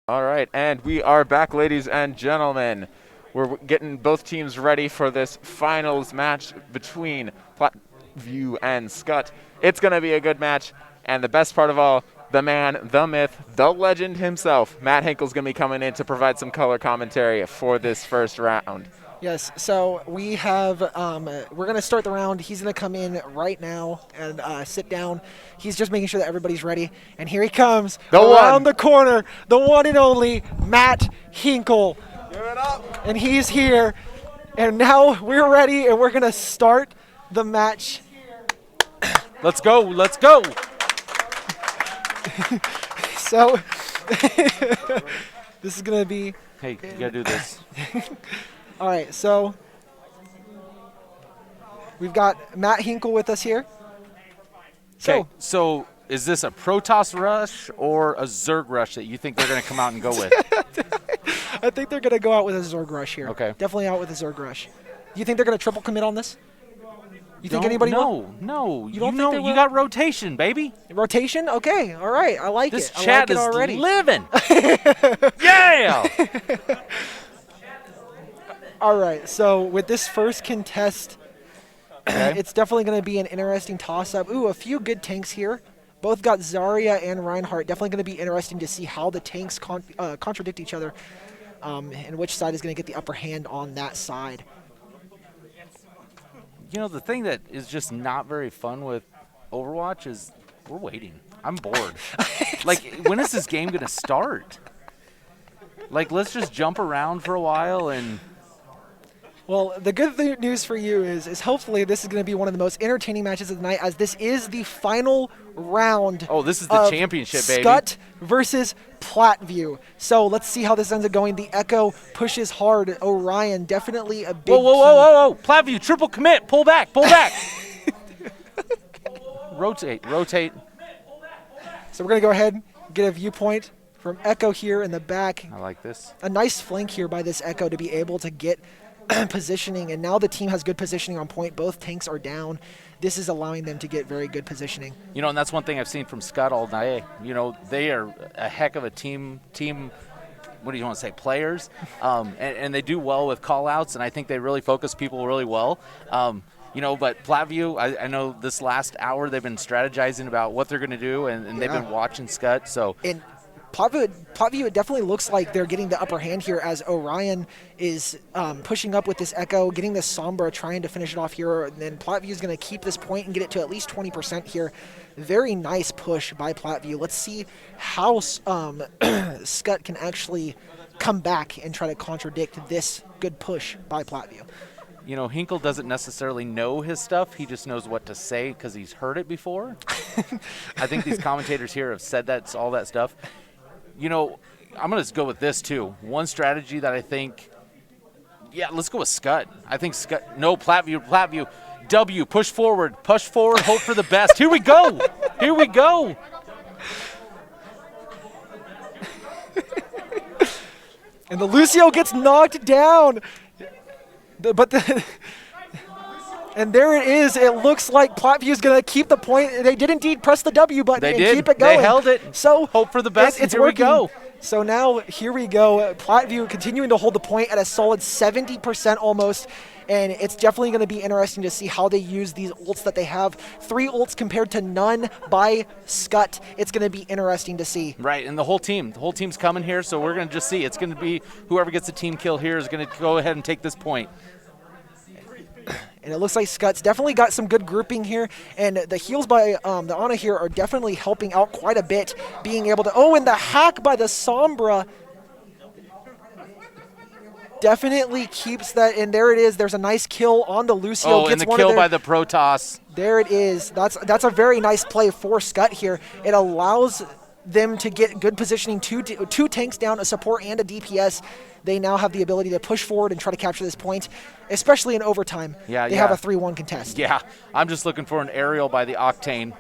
All right, and we are back, ladies and gentlemen. We're getting both teams ready for this finals match between Platteview and Skutt. It's going to be a good match, and the best part of all, the man, the myth, the legend himself, Matt Hinkle's going to be coming in to provide some color commentary for this first round. Yes, so we have, we're going to start the round. He's going to come in right now and sit down. He's just making sure that everybody's ready. And here he comes, around the corner, the one and only Matt Hinkle. Give it up. And he's here. And now we're ready, and we're going to start the match. Let's go, let's go. So, this is going to be... Hey, you got to do this. All right, so we've got Matt Hinkle with us here. Okay, so is this a Protoss rush or a Zerg rush that you think they're going to come out and go with? I think they're going to go out with a Zerg rush here. Okay. Definitely out with a Zerg rush. Do you think they're going to triple commit on this? You think anybody will? No. You don't think they will? You got rotation, baby. Rotation? Okay, all right. I like This it. I chat like it is already. living. Yeah. All right, so with this first contest, Okay. it's definitely going to be an interesting toss-up. Ooh, a few good tanks here. Both got Zarya and Reinhardt. Definitely going to be interesting to see how the tanks contradict each other and which side is going to get the upper hand on that side. You know, the thing that is just not very fun with Overwatch is we're waiting. I'm bored. Like, when is this game going to start? Like, let's just jump around for a while and... Well, the good news for you is hopefully this is going to be one of the most entertaining matches of the night, as this is the final round. Oh, this is the championship, baby. Skutt versus Platteview. So let's see how this ends up going. The Echo pushes hard. Orion, definitely a big Whoa. Platteview, triple commit. Pull back. Rotate. So we're going to go ahead and get a viewpoint from Echo here in the back. I like this. A nice flank here by this Echo to be able to get positioning, and now the team has good positioning on point. Both tanks are down. This is allowing them to get very good positioning. You know, and that's one thing I've seen from Skutt all night. You know, they are a heck of a team, what do you want to say, players, and they do well with call-outs, and I think they really focus people really well. You know, but Platteview, I know this last hour they've been strategizing about what they're going to do, and they've been watching Skutt. So. And Platteview, it definitely looks like they're getting the upper hand here as Orion is pushing up with this Echo, getting this Sombra, trying to finish it off here. And then Platteview is going to keep this point and get it to at least 20% here. Very nice push by Platteview. Let's see how Skutt can actually come back and try to contradict this good push by Platteview. You know, Hinkle doesn't necessarily know his stuff. He just knows what to say because he's heard it before. I think these commentators here have said that, all that stuff. You know, I'm going to go with this, too. One strategy that I think, let's go with Skutt. I think Skutt, no, Platteview. W, push forward, hope for the best. Here we go. And the Lucio gets knocked down. And there it is. It looks like Platteview is going to keep the point. They did indeed press the W button and keep it going. They held it. So hope for the best. It's here working. We go. So now here we go. Platteview continuing to hold the point at a solid 70% almost. And it's definitely going to be interesting to see how they use these ults that they have. 3 ults compared to none by Skutt. It's going to be interesting to see. Right, and the whole team's coming here, so we're going to just see. It's going to be whoever gets the team kill here is going to go ahead and take this point. And it looks like Skutt's definitely got some good grouping here. And the heals by the Ana here are definitely helping out quite a bit. Being able to... Oh, and the hack by the Sombra definitely keeps that. And there it is. There's a nice kill on the Lucio. Oh, and the kill by the Protoss. There it is. That's a very nice play for Skutt here. It allows them to get good positioning. Two tanks down, a support and a DPS. They now have the ability to push forward and try to capture this point, especially in overtime. They have a 3-1 contest. Yeah, I'm just looking for an aerial by the Octane.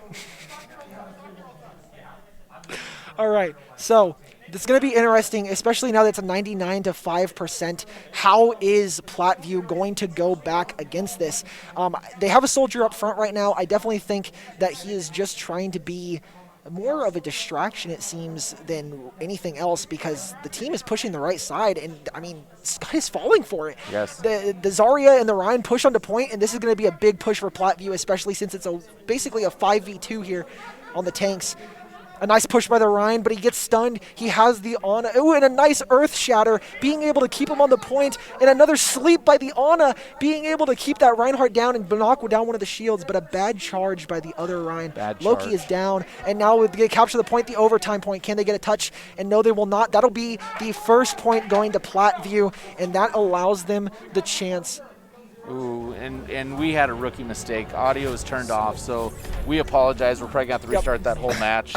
All right, so it's going to be interesting, especially now that it's a 99-5%. How is Platteview going to go back against this? They have a soldier up front right now. I definitely think that he is just trying to be more of a distraction, it seems, than anything else, because the team is pushing the right side, and I mean, Skutt is falling for it. Yes. The Zarya and the Ryan push onto point, and this is going to be a big push for Platteview, especially since it's basically a 5v2 here on the tanks. A nice push by the Ryan, but he gets stunned. He has the Ana. Ooh, and a nice Earth Shatter, being able to keep him on the point. And another sleep by the Ana, being able to keep that Reinhardt down and knock down one of the shields. But a bad charge by the other Ryan. Loki is down. And now they capture the point, the overtime point. Can they get a touch? And no, they will not. That'll be the first point going to Platteview. And that allows them the chance. Ooh, and we had a rookie mistake. Audio is turned off, so we apologize. We're probably going to have to restart that whole match.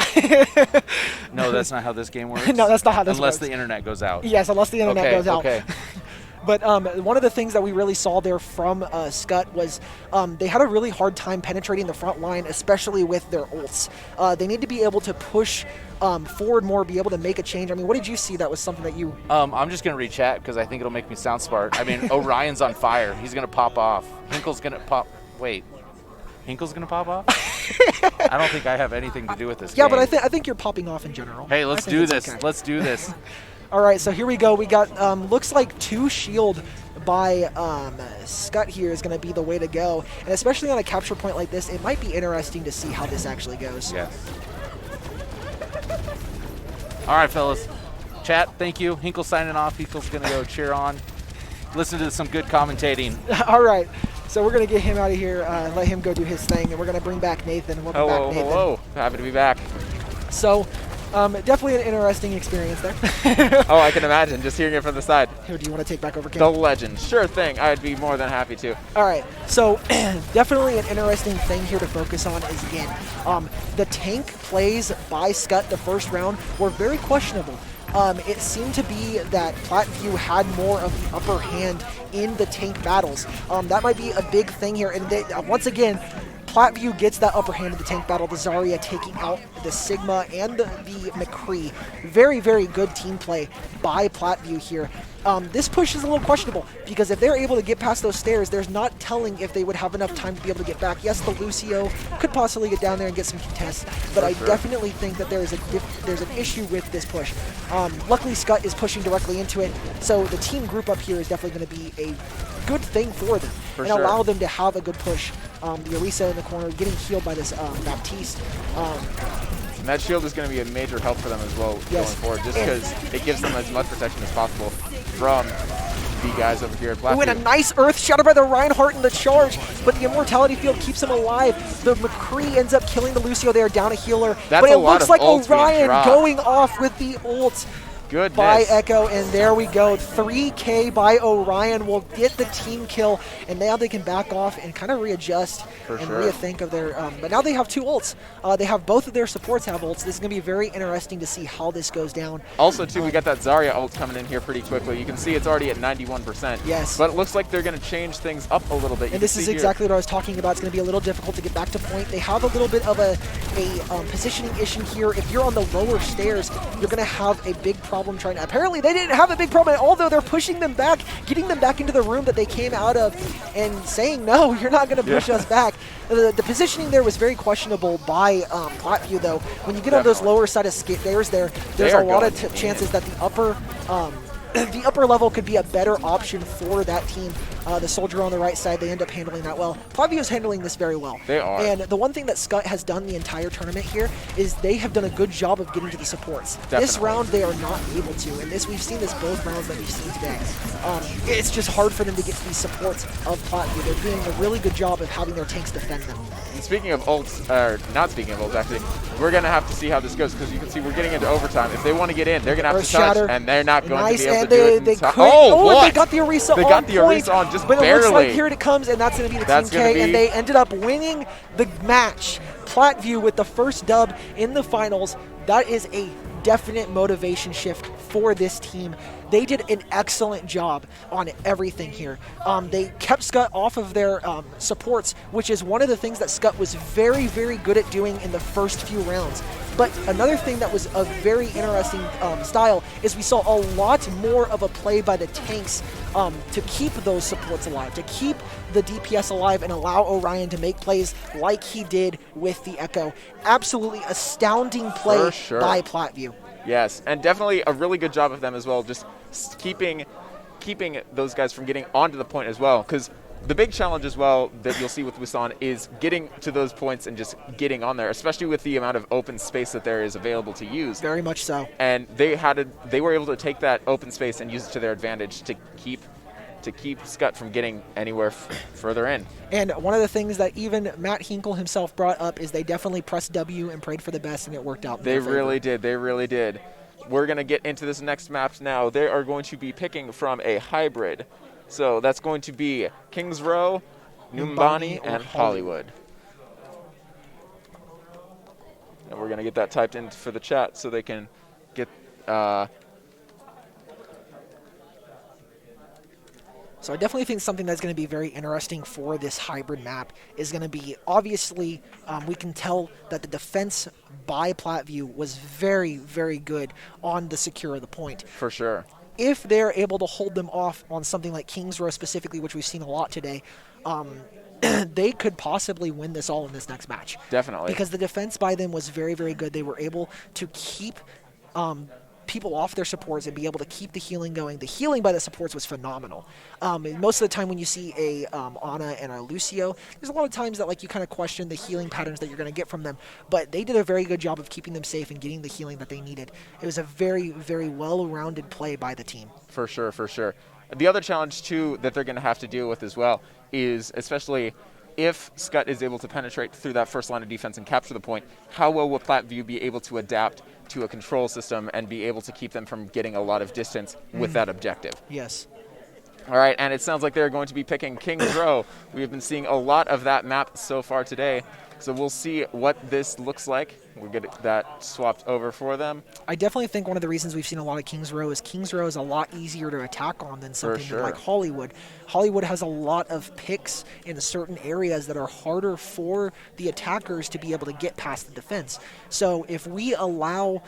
No, that's not how this game works? No, that's not how this works. Unless the internet goes out. Yes, unless the internet goes out. Okay. But one of the things that we really saw there from Skutt was they had a really hard time penetrating the front line, especially with their ults. They need to be able to push forward more, be able to make a change. I mean, what did you see that was something that you... I'm just going to re-chat because I think it'll make me sound smart. I mean, Orion's on fire. He's going to pop off. Hinkle's going to pop... Wait. Hinkle's going to pop off? I don't think I have anything to do with this game. Yeah, but I think you're popping off in general. Hey, let's do this. Okay. Let's do this. All right, so here we go. We got, looks like 2 shield by Skutt here is going to be the way to go. And especially on a capture point like this, it might be interesting to see how this actually goes. Yes. All right, fellas. Chat, thank you. Hinkle signing off. Hinkle's going to go cheer on. Listen to some good commentating. All right. So we're going to get him out of here, let him go do his thing, and we're going to bring back Nathan. We'll be back, Nathan. Hello. Happy to be back. So... definitely an interesting experience there. Oh, I can imagine, just hearing it from the side. Here, do you want to take back over, Cam? The legend. Sure thing. I'd be more than happy to. All right. So definitely an interesting thing here to focus on is, again, the tank plays by Skutt the first round were very questionable. It seemed to be that Platteview had more of the upper hand in the tank battles. That might be a big thing here. And they, once again, Platteview gets that upper hand in the tank battle. The Zarya taking out the Sigma and the McCree. Very, very good team play by Platteview here. This push is a little questionable because if they're able to get past those stairs, there's not telling if they would have enough time to be able to get back. Yes, the Lucio could possibly get down there and get some contests, but I definitely think that there's an issue with this push. Luckily, Skutt is pushing directly into it, so the team group up here is definitely going to be a good thing for them and allow them to have a good push. The Orisa in the corner getting healed by this Baptiste. And that shield is going to be a major help for them as well going forward, just because it gives them as much protection as possible from the guys over here at Platteview. Ooh, and a nice Earth Shatter by the Reinhardt in the charge, but the Immortality Field keeps him alive. The McCree ends up killing the Lucio there, down a healer. But it looks like Orion going off with the ult. Goodness. By Echo, and there we go. 3K by Orion will get the team kill, and now they can back off and kind of readjust rethink of their... but now they have 2 ults. They have both of their supports have ults. This is going to be very interesting to see how this goes down. Also, too, we got that Zarya ult coming in here pretty quickly. You can see it's already at 91%. Yes. But it looks like they're going to change things up a little bit. And this is exactly what I was talking about. It's going to be a little difficult to get back to point. They have a little bit of a positioning issue here. If you're on the lower stairs, you're going to have a big problem trying to... Apparently, they didn't have a big problem, although they're pushing them back, getting them back into the room that they came out of and saying, no, you're not going to push us back. The positioning there was very questionable by Platteview, though. When you get on those lower side of stairs there's a lot of chances that the upper level could be a better option for that team. The soldier on the right side, they end up handling that well. Platteview is handling this very well. They are. And the one thing that Skutt has done the entire tournament here is they have done a good job of getting to the supports. Definitely. This round, they are not able to. And we've seen this both rounds that we've seen today. It's just hard for them to get to these supports of Platteview. They're doing a really good job of having their tanks defend them. And speaking of ults, or not speaking of ults, actually, we're going to have to see how this goes because you can see we're getting into overtime. If they want to get in, they're going to have to touch, and they're not going to be able to do it. They got the Orisa on point. They got the Orisa on just but barely. It looks like here it comes, and that's going to be the Team K, and they ended up winning the match. Platteview with the first dub in the finals. That is a definite motivation shift for this team. They did an excellent job on everything here. They kept Skutt off of their supports, which is one of the things that Skutt was very, very good at doing in the first few rounds. But another thing that was a very interesting style is we saw a lot more of a play by the tanks to keep those supports alive, to keep the DPS alive and allow Orion to make plays like he did with the Echo. Absolutely astounding play by Platteview. Yes, and definitely a really good job of them as well, just keeping those guys from getting onto the point as well, because the big challenge as well that you'll see with Wusan is getting to those points and just getting on there, especially with the amount of open space that there is available to use. Very much so. And they were able to take that open space and use it to their advantage to keep Skutt from getting anywhere further in. And one of the things that even Matt Hinkle himself brought up is they definitely pressed W and prayed for the best, and it worked out. They really did. They really did. We're going to get into this next map now. They are going to be picking from a hybrid. So that's going to be Kings Row, Numbani, and Hollywood. And we're going to get that typed in for the chat so they can get... So I definitely think something that's going to be very interesting for this hybrid map is going to be, obviously, we can tell that the defense by Platteview was very, very good on the secure of the point. For sure. If they're able to hold them off on something like Kings Row specifically, which we've seen a lot today, they could possibly win this all in this next match. Definitely. Because the defense by them was very, very good. They were able to keep people off their supports and be able to keep the healing going. The healing by the supports was phenomenal. Most of the time when you see a Ana and a Lucio, there's a lot of times that you kind of question the healing patterns that you're going to get from them, but they did a very good job of keeping them safe and getting the healing that they needed. It was a very, very well-rounded play by the team. For sure, for sure. The other challenge, too, that they're going to have to deal with as well is, especially if Skutt is able to penetrate through that first line of defense and capture the point, how well will Platteview be able to adapt to a control system and be able to keep them from getting a lot of distance with that objective? Yes. All right, and it sounds like they're going to be picking Kings Row. We've been seeing a lot of that map so far today, so we'll see what this looks like. We'll get that swapped over for them. I definitely think one of the reasons we've seen a lot of Kings Row is a lot easier to attack on than something like Hollywood. Hollywood has a lot of picks in certain areas that are harder for the attackers to be able to get past the defense. So if we allow,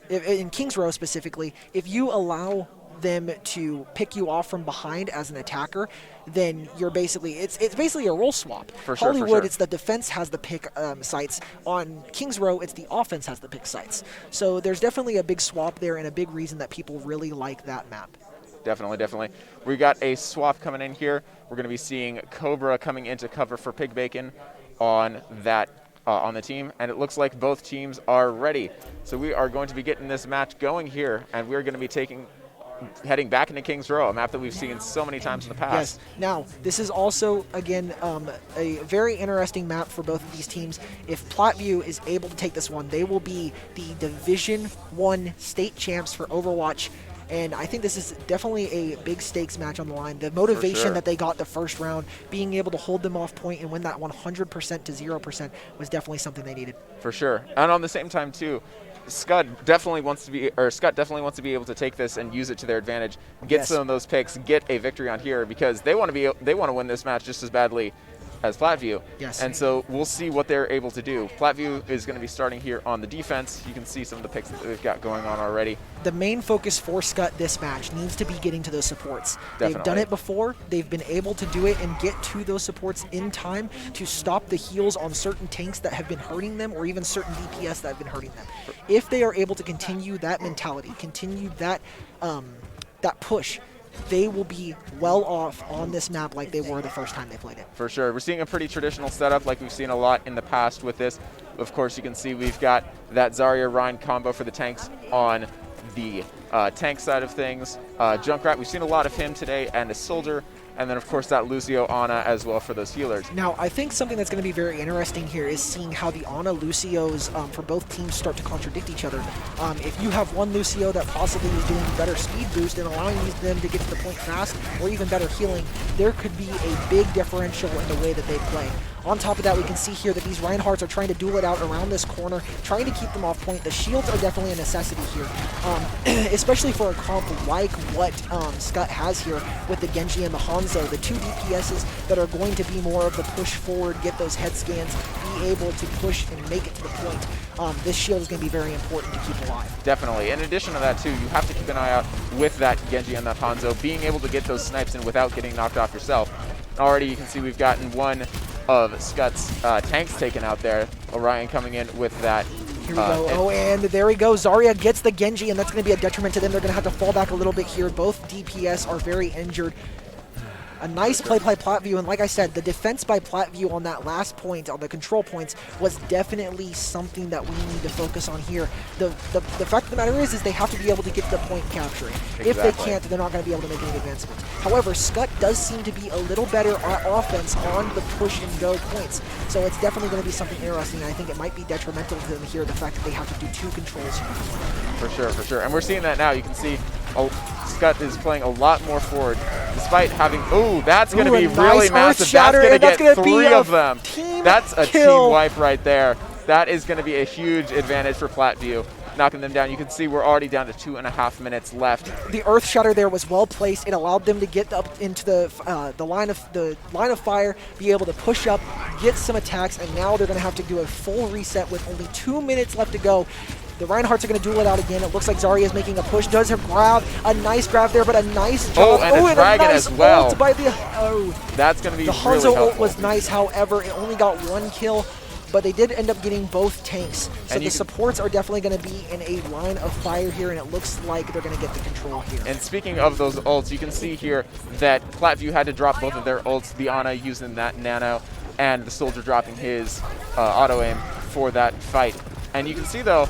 in Kings Row specifically, if you allow them to pick you off from behind as an attacker, then you're basically, it's basically a role swap. For sure, Hollywood, it's the defense has the pick sites. On Kings Row, it's the offense has the pick sites. So there's definitely a big swap there and a big reason that people really like that map. Definitely, definitely. We got a swap coming in here. We're going to be seeing Cobra coming into cover for Pig Bacon on that on the team, and it looks like both teams are ready. So we are going to be getting this match going here, and we're going to be heading back into Kings Row, a map that we've seen so many times in the past. Yes. Now, this is also, again, a very interesting map for both of these teams. If Platteview is able to take this one, they will be the Division 1 state champs for Overwatch. And I think this is definitely a big stakes match on the line. The motivation that they got the first round, being able to hold them off point and win that 100% to 0% was definitely something they needed. For sure. And on the same time, too, Skutt definitely wants to be able to take this and use it to their advantage, get some of those picks, get a victory on here, because they want to win this match just as badly as Platteview. Yes. And so we'll see what they're able to do. Platteview is going to be starting here on the defense. You can see some of the picks that they've got going on already. The main focus for Skutt this match needs to be getting to those supports. Definitely. They've done it before. They've been able to do it and get to those supports in time to stop the heals on certain tanks that have been hurting them, or even certain DPS that have been hurting them. If they are able to continue that mentality, continue that that push, they will be well off on this map like they were the first time they played it. For sure. We're seeing a pretty traditional setup like we've seen a lot in the past with this. Of course, you can see we've got that Zarya-Ryan combo for the tanks on the tank side of things. Junkrat, we've seen a lot of him today, and a soldier. And then, of course, that Lucio Ana as well for those healers. Now, I think something that's going to be very interesting here is seeing how the Ana Lucios for both teams start to contradict each other. If you have one Lucio that possibly is doing better speed boost and allowing them to get to the point fast, or even better healing, there could be a big differential in the way that they play. On top of that, we can see here that these Reinhardts are trying to duel it out around this corner, trying to keep them off point. The shields are definitely a necessity here, especially for a comp like what Skutt has here with the Genji and the Hanzo, the two DPSs that are going to be more of the push forward, get those head scans, be able to push and make it to the point. This shield is going to be very important to keep alive. Definitely. In addition to that, too, you have to keep an eye out with that Genji and that Hanzo, being able to get those snipes in without getting knocked off yourself. Already you can see we've gotten one of Skutt's tanks taken out there. Orion coming in with that. Here we go. And there we go. Zarya gets the Genji, and that's going to be a detriment to them. They're going to have to fall back a little bit here. Both DPS are very injured. A nice play by Platteview, and like I said, the defense by Platteview on that last point, on the control points, was definitely something that we need to focus on here. The fact of the matter is they have to be able to get the point capturing. Exactly. If they can't, they're not going to be able to make any advancements. However, Skutt does seem to be a little better at offense on the push and go points, so it's definitely going to be something interesting. I think it might be detrimental to them here, the fact that they have to do two controls here. For sure, for sure. And we're seeing that now. You can see Skutt is playing a lot more forward, despite having. Ooh, that's going to be really massive. That's going to get three of them. That's a team wipe right there. That is going to be a huge advantage for Platteview, knocking them down. You can see we're already down to 2.5 minutes left. The Earth Shatter there was well placed. It allowed them to get up into the line of fire, be able to push up, get some attacks, and now they're going to have to do a full reset with only 2 minutes left to go. The Reinhardts are going to duel it out again. It looks like Zarya is making a push. Does her grab. A nice grab there, but a nice job. Oh, and a dragon nice as well. Ult by the, that's going to be the really Hanzo helpful. ult was nice, however, it only got 1 kill, but they did end up getting both tanks. So the supports are definitely going to be in a line of fire here, and it looks like they're going to get the control here. And speaking of those ults, you can see here that Platteview had to drop both of their ults, the Ana using that nano, and the Soldier dropping his auto-aim for that fight. And you can see, though,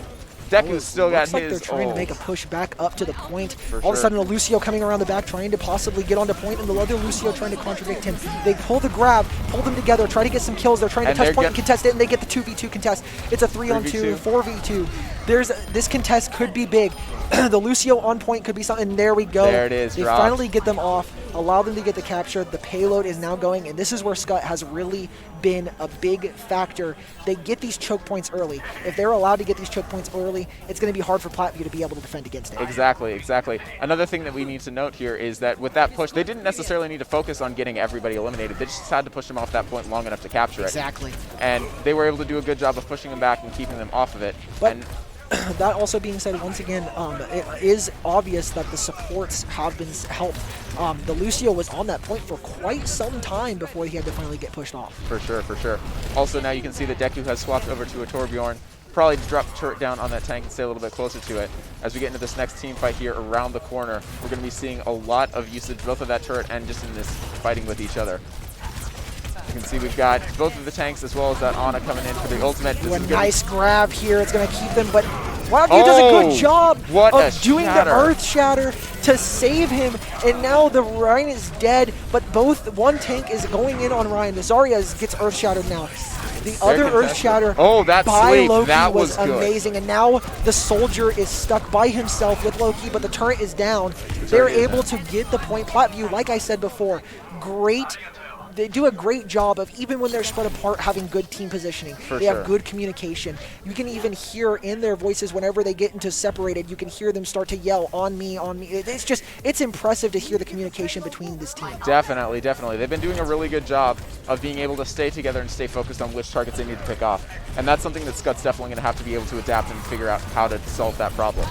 Deku's still got his like they're trying to make a push back up to the point. All of a sudden, a Lucio coming around the back, trying to possibly get onto point, and the other Lucio trying to contradict him. They pull the grab, pull them together, try to get some kills. They're trying to touch point and contest it, and they get the 2v2 contest. It's a 3-on-2, 4v2. This contest could be big. The Lucio on point could be something. There we go. There it is. They finally get them off, allow them to get the capture. The payload is now going, and this is where Skutt has really been a big factor. They get these choke points early. If they're allowed to get these choke points early, it's going to be hard for Platteview to be able to defend against it. Exactly, exactly. Another thing that we need to note here is that with that push, they didn't necessarily need to focus on getting everybody eliminated. They just had to push them off that point long enough to capture it. Exactly. And they were able to do a good job of pushing them back and keeping them off of it. But that also being said, once again, it is obvious that the supports have been helped. The Lucio was on that point for quite some time before he had to finally get pushed off. For sure, for sure. Also, now you can see that Deku has swapped over to a Torbjorn. Probably drop the turret down on that tank and stay a little bit closer to it. As we get into this next team fight here around the corner, we're going to be seeing a lot of usage, both of that turret and just in this fighting with each other. You can see we've got both of the tanks as well as that Ana coming in for the ultimate. A nice grab here. It's going to keep them, but Platteview does a good job of doing the Earth Shatter to save him, and now the Ryan is dead, but one tank is going in on Ryan. The Zarya gets Earth Shattered now. The other Earth Shatter by Loki was amazing, and now the Soldier is stuck by himself with Loki, but the turret is down. They're able to get the point. Platteview, like I said before, they do a great job of, even when they're spread apart, having good team positioning. They have good communication. You can even hear in their voices whenever they get into separated, you can hear them start to yell, on me, on me. It's impressive to hear the communication between this team. Definitely, definitely. They've been doing a really good job of being able to stay together and stay focused on which targets they need to pick off. And that's something that Skutt's definitely going to have to be able to adapt and figure out how to solve that problem.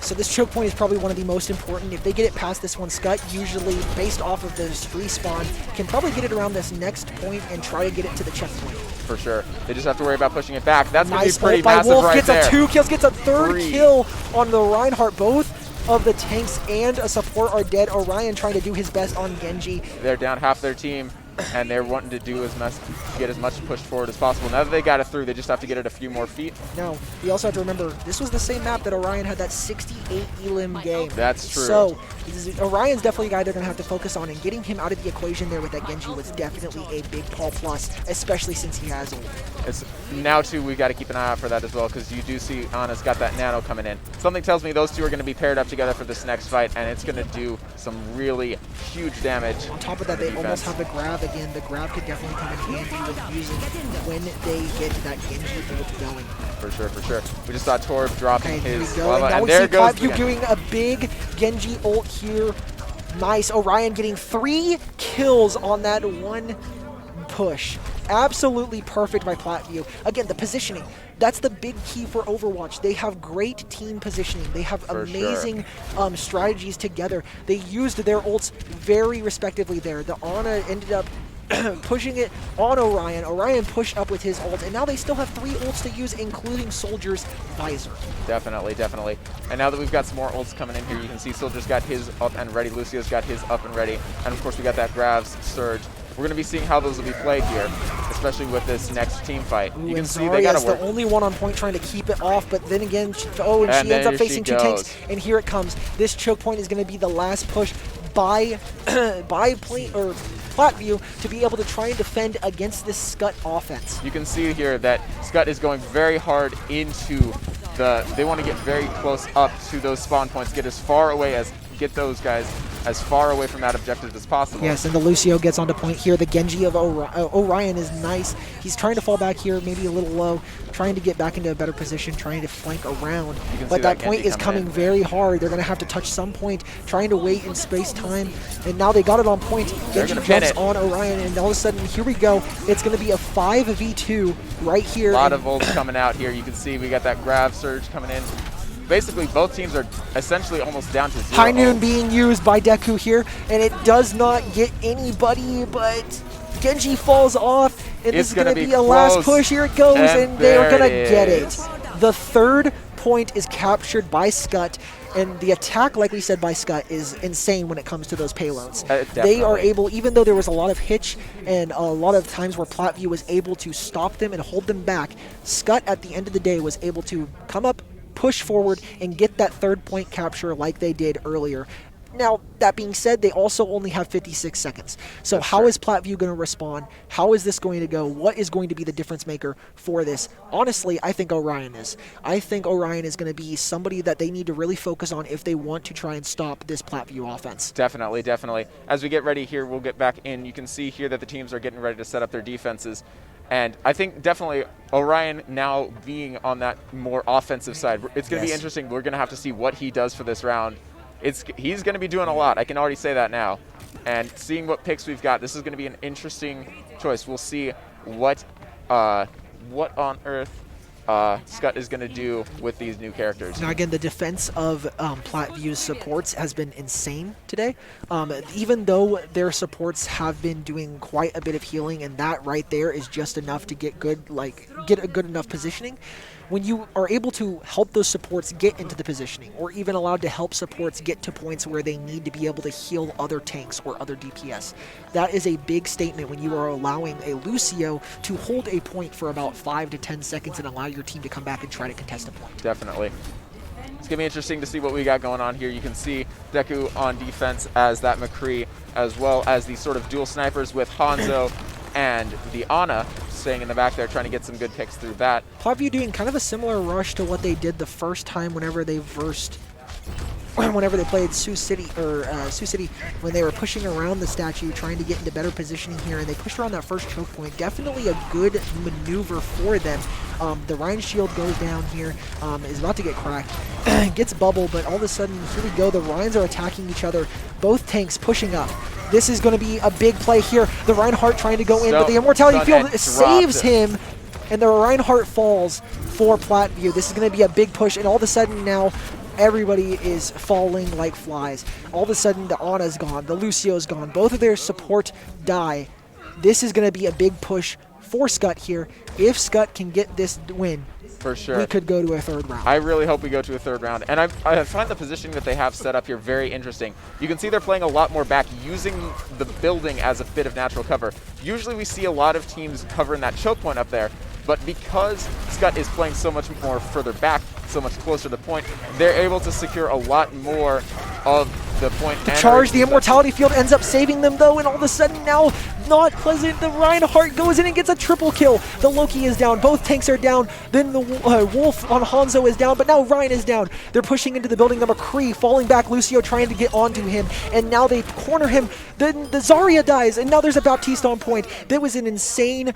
So this choke point is probably one of the most important. If they get it past this one, Skutt usually, based off of this respawn, can probably get it around this next point and try to get it to the checkpoint. For sure. They just have to worry about pushing it back. That's going to Nice be pretty ult by massive Wolf, right gets there. A 2 kills, gets a third kill on the Reinhardt. Both of the tanks and a support are dead. Orion trying to do his best on Genji. They're down half their team, and they're wanting to do get as much pushed forward as possible. Now that they got it through, they just have to get it a few more feet. Now, we also have to remember, this was the same map that Orion had that 68 elim game. That's true. So Orion's definitely a guy they're going to have to focus on, and getting him out of the equation there with that Genji was definitely a big Paul plus, especially since he has ult. Now, too, we got to keep an eye out for that as well, because you do see Ana's got that nano coming in. Something tells me those two are going to be paired up together for this next fight, and it's going to do some really huge damage. On top of that, they almost have the grab again. The grab could definitely come in handy with using when they get that Genji ult going. For sure, for sure. We just saw Torb dropping his lava, and and there goes Platteview doing a big Genji ult here. Nice. Orion getting 3 kills on that one push. Absolutely perfect by Platteview. Again, the positioning. That's the big key for Overwatch. They have great team positioning. They have amazing strategies together. They used their ults very respectively there. The Ana ended up pushing it on Orion. Orion pushed up with his ult, and now they still have 3 ults to use, including Soldier's Visor. Definitely, definitely. And now that we've got some more ults coming in here, you can see Soldier's got his up and ready, Lucio's got his up and ready, and of course we got that Gravs Surge. We're going to be seeing how those will be played here, especially with this next team fight. Ooh, you can and see they got to work. the only one on point trying to keep it off, but then again, she ends up facing 2 tanks, and here it comes. This choke point is going to be the last push by Platteview to be able to try and defend against this Skutt offense. You can see here that Skutt is going very hard into they want to get very close up to those spawn points, get those guys as far away from that objective as possible. Yes, and the Lucio gets onto point here. The Genji of Orion is nice. He's trying to fall back here, maybe a little low, trying to get back into a better position, trying to flank around. But that point is coming very hard. They're going to have to touch some point, trying to wait in space-time. And now they got it on point. Genji jumps on Orion, and all of a sudden, here we go. It's going to be a 5v2 right here. A lot of ults coming out here. You can see we got that Grav Surge coming in. Basically, both teams are essentially almost down to 0. High Noon being used by Deku here, and it does not get anybody, but Genji falls off, and this is going to be a last push. Here it goes, and they're going to get it. The 3rd point is captured by Skutt, and the attack, like we said, by Skutt is insane when it comes to those payloads. They are able, even though there was a lot of hitch and a lot of times where Platteview was able to stop them and hold them back, Skutt at the end of the day was able to come up, push forward, and get that 3rd point capture like they did earlier. Now, that being said, they also only have 56 seconds. So how is Platteview going to respond? How is this going to go? What is going to be the difference maker for this? Honestly, I think Orion is. I think Orion is going to be somebody that they need to really focus on if they want to try and stop this Platteview offense. Definitely, definitely. As we get ready here, we'll get back in. You can see here that the teams are getting ready to set up their defenses. And I think definitely Orion now being on that more offensive side, it's going to be interesting. We're going to have to see what he does for this round. He's going to be doing a lot. I can already say that now. And seeing what picks we've got, this is going to be an interesting choice. We'll see what on earth Skutt is going to do with these new characters. Now again, the defense of Plattview's supports has been insane today. Even though their supports have been doing quite a bit of healing, and that right there is just enough to get a good enough positioning. When you are able to help those supports get into the positioning, or even allowed to help supports get to points where they need to be able to heal other tanks or other DPS, that is a big statement when you are allowing a Lucio to hold a point for about 5 to 10 seconds and allow your team to come back and try to contest a point. Definitely. It's going to be interesting to see what we got going on here. You can see Deku on defense as that McCree, as well as the sort of dual snipers with Hanzo and the Ana staying in the back there, trying to get some good picks through that. Platteview doing kind of a similar rush to what they did the first time whenever they played Sioux City, when they were pushing around the statue, trying to get into better positioning here, and they pushed around that first choke point. Definitely a good maneuver for them. The Ryan shield goes down here, is about to get cracked, gets bubble, but all of a sudden, here we go, the Ryans are attacking each other, both tanks pushing up. This is going to be a big play here. The Reinhardt trying to go in, but the Immortality Field saves him, and the Reinhardt falls for Platteview. This is going to be a big push, and all of a sudden now, everybody is falling like flies. All of a sudden, the Ana's gone, the Lucio's gone. Both of their support die. This is going to be a big push for Skutt here. If Skutt can get this win, for sure, we could go to a 3rd round. I really hope we go to a 3rd round. And I find the positioning that they have set up here very interesting. You can see they're playing a lot more back, using the building as a bit of natural cover. Usually we see a lot of teams covering that choke point up there, but because Skutt is playing so much more further back, so much closer to the point, they're able to secure a lot more of the point. The charge, the immortality field ends up saving them though, and all of a sudden now, Not Pleasant, the Reinhardt goes in and gets a triple kill. The Loki is down, both tanks are down, then the Wolf on Hanzo is down, but now Ryan is down. They're pushing into the building, the McCree falling back, Lucio trying to get onto him, and now they corner him. Then the Zarya dies, and now there's a Baptiste on point. There was an insane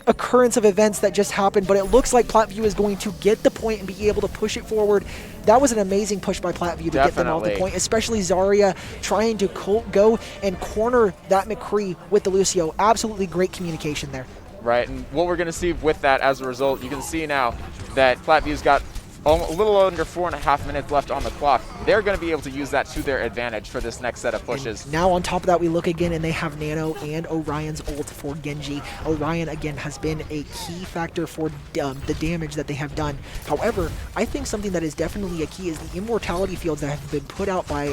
occurrence of events that just happened, but it looks like Platteview is going to get the point and be able to push it forward. That was an amazing push by Platteview to get them off the point, especially Zarya trying to go and corner that McCree with the Lucio. Absolutely great communication there. Right, and what we're going to see with that as a result, you can see now that Plattview's got a little under 4.5 minutes left on the clock. They're going to be able to use that to their advantage for this next set of pushes. And now on top of that, we look again, and they have Nano and Orion's ult for Genji. Orion, again, has been a key factor for the damage that they have done. However, I think something that is definitely a key is the immortality fields that have been put out by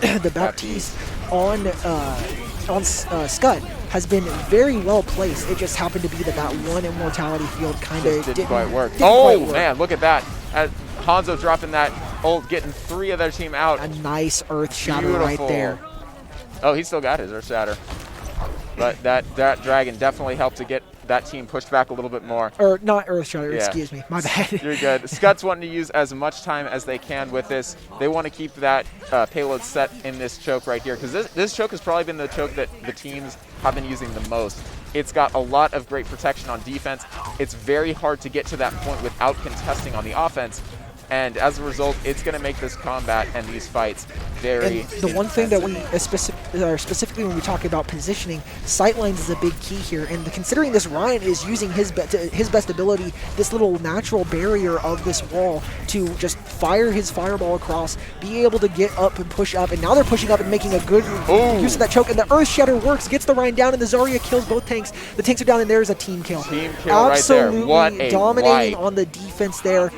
the Baptiste on Skutt has been very well placed. It just happened to be that one immortality field kind of didn't quite work. Oh, man, look at that. Hanzo dropping that ult, getting 3 of their team out. A nice Earth Shatter right there. Oh, he still got his Earth Shatter. But that Dragon definitely helped to get that team pushed back a little bit more. Or not Earth Shatter, excuse me, my bad. You're good. Skutt's wanting to use as much time as they can with this. They want to keep that payload set in this choke right here, because this choke has probably been the choke that the teams have been using the most. It's got a lot of great protection on defense. It's very hard to get to that point without contesting on the offense. And as a result, it's going to make this combat and these fights very And the one thing that we, specifically when we talk about positioning, sightlines is a big key here. And considering this Ryan is using his best ability, this little natural barrier of this wall to just fire his fireball across, be able to get up and push up. And now they're pushing up and making a good use of that choke. And the Earth Shatter works, gets the Ryan down, and the Zarya kills both tanks. The tanks are down, and there's a team kill. Absolutely right there. Dominating on the defense there.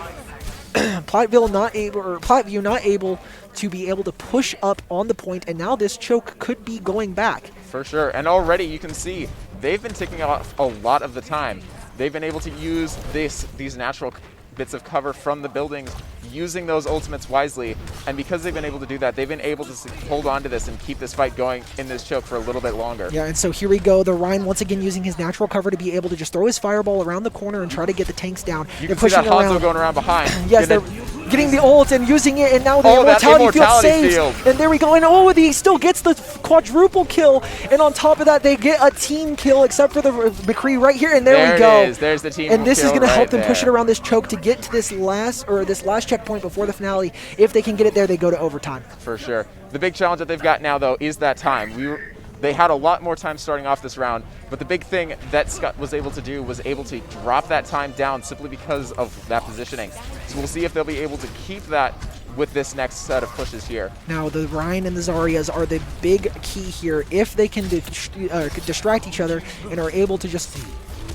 Platteview not able to be able to push up on the point, and now this choke could be going back. For sure, and already you can see they've been taking off a lot of the time. They've been able to use these natural bits of cover from the buildings, using those ultimates wisely, and because they've been able to do that, they've been able to hold on to this and keep this fight going in this choke for a little bit longer. Yeah, and so here we go. The Ryan once again using his natural cover to be able to just throw his fireball around the corner and try to get the tanks down. You can see that Hanzo going around behind. Yes, they're getting the ult and using it, and now the immortality field saves. And there we go. And he still gets the quadruple kill. And on top of that, they get a team kill, except for the McCree right here. And there we go. It is. There's the team. And this is going to help them push it there. around this choke to get to this last checkpoint before the finale. If they can get it there, they go to overtime. For sure. The big challenge that they've got now, though, is that time. They had a lot more time starting off this round, but the big thing that Skutt was able to do was able to drop that time down simply because of that positioning. So we'll see if they'll be able to keep that with this next set of pushes here. Now, the Ryan and the Zaryas are the big key here. If they can distract each other and are able to just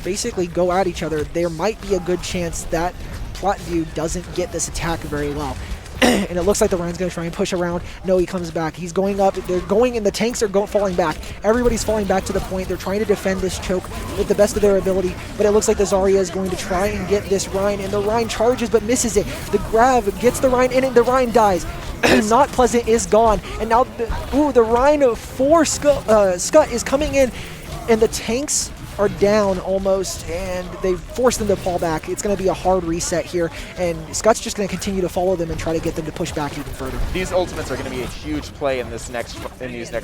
basically go at each other, there might be a good chance that Platteview doesn't get this attack very well. And it looks like the Ryan's going to try and push around. No, he comes back. He's going up. They're going, and the tanks are falling back. Everybody's falling back to the point. They're trying to defend this choke with the best of their ability, but it looks like the Zarya is going to try and get this Ryan, and the Ryan charges but misses it. The grab gets the Ryan in, and the Ryan dies. Not Pleasant is gone, and now the Ryan for Skutt is coming in, and the tanks are down almost, and they force them to fall back. It's going to be a hard reset here, and Skutt's just going to continue to follow them and try to get them to push back even further. These ultimates are going to be a huge play in these next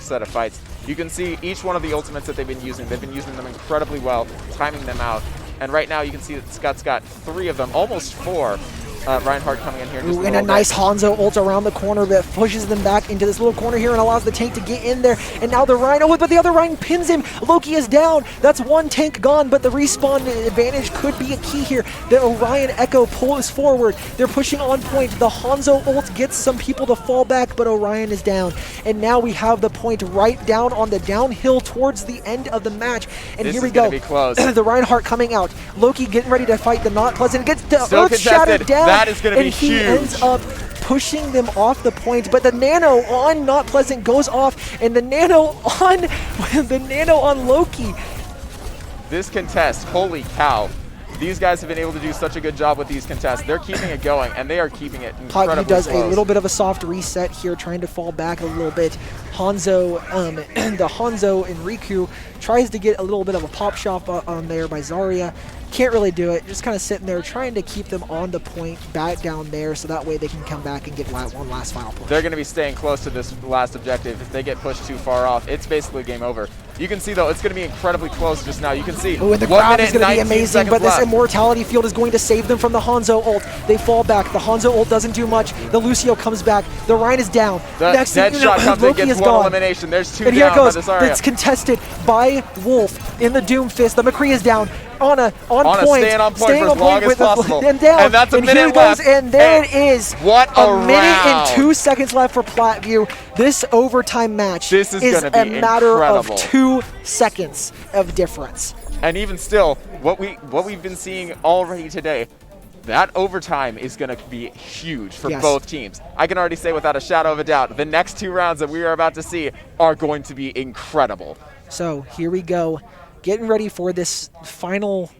set of fights. You can see each one of the ultimates that they've been using them incredibly well, timing them out. And right now you can see that Skutt's got 3 of them, almost 4. Reinhardt coming in here. And a nice Hanzo ult around the corner that pushes them back into this little corner here and allows the tank to get in there. And now the Ryan, but the other Ryan pins him. Loki is down. That's one tank gone, but the respawn advantage could be a key here. The Orion Echo pulls forward. They're pushing on point. The Hanzo ult gets some people to fall back, but Orion is down. And now we have the point right down on the downhill towards the end of the match. And here we go. Be close. The Reinhardt coming out. Loki getting ready to fight the Not Pleasant. Gets the Still Earth Shattered down. That is going to be huge. And he ends up pushing them off the point, but the Nano on Not Pleasant goes off, and the Nano on Loki. This contest, holy cow. These guys have been able to do such a good job with these contests. They're keeping it going, and they are keeping it incredibly Platteview does close. a little bit of a soft reset here, trying to fall back a little bit. Hanzo, the Hanzo and Riku tries to get a little bit of a pop shot on there by Zarya. Can't really do it. Just kind of sitting there trying to keep them on the point back down there so that way they can come back and get one last final push. They're going to be staying close to this last objective. If they get pushed too far off, it's basically game over. You can see, though, it's going to be incredibly close just now. You can see Oh, and the 1 grab minute is going to be 19 amazing, seconds but this left. Immortality Field is going to save them from the Hanzo ult. They fall back. The Hanzo ult doesn't do much. The Lucio comes back. The Rhine is down. The Next thing you know, Deadshot comes in, Loki gets is one gone. elimination. There's 2 And here down it goes. by the Zarya. It's contested by Wolf in the Doomfist. The McCree is down. Anna on point. Staying on point for as long as with the- possible. and down. And that's a here minute it goes, left. and there And it is. what a minute round. and 2 seconds left for Platteview. This overtime match This is is gonna be a matter incredible. of 2 seconds of difference. And even still, what we've been seeing already today, that overtime is going to be huge for Yes. both teams. I can already say without a shadow of a doubt, the next 2 rounds that we are about to see are going to be incredible. So here we go, getting ready for this final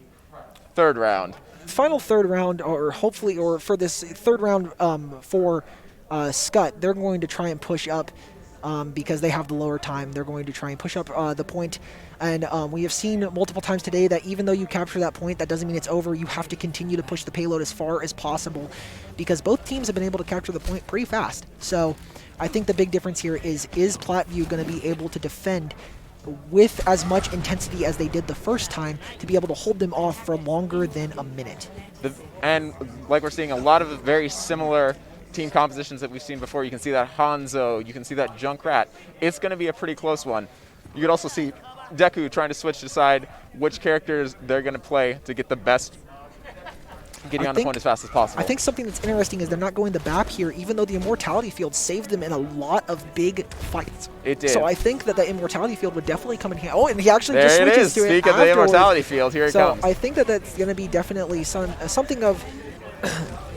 Third round. third round, or hopefully, or for this third round for Skutt. They're going to try and push up because they have the lower time. They're going to try and push up the point. And we have seen multiple times today that even though you capture that point, that doesn't mean it's over. You have to continue to push the payload as far as possible because both teams have been able to capture the point pretty fast. So I think the big difference here is Platteview going to be able to defend with as much intensity as they did the first time to be able to hold them off for longer than a minute. And like we're seeing a lot of very similar team compositions that we've seen before. You can see that Hanzo, you can see that Junkrat. It's going to be a pretty close one. You could also see Deku trying to switch to decide which characters they're going to play to get the best, getting on the point as fast as possible. I think something that's interesting is they're not going the BAP here, even though the Immortality Field saved them in a lot of big fights. It did. So I think that the Immortality Field would definitely come in here. Oh, and he actually there just it switches is. to it Speak of the afterwards. Immortality Field, here it So comes. I think that that's going to be definitely something of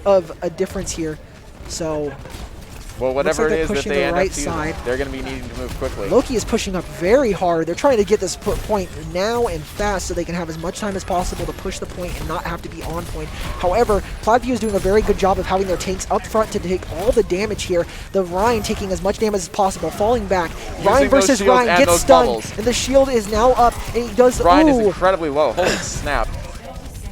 of a difference here. So Well, whatever like it they're is that pushing they the end right up choosing, side. they're going to be needing to move quickly. Loki is pushing up very hard. They're trying to get this point now and fast so they can have as much time as possible to push the point and not have to be on point. However, Platteview is doing a very good job of having their tanks up front to take all the damage here. The Rhine taking as much damage as possible, falling back. Rhine those versus shields Rhine and gets those stunned, bubbles. and the shield is now up, and he does. Ryan is ooh. incredibly low. Holy snap.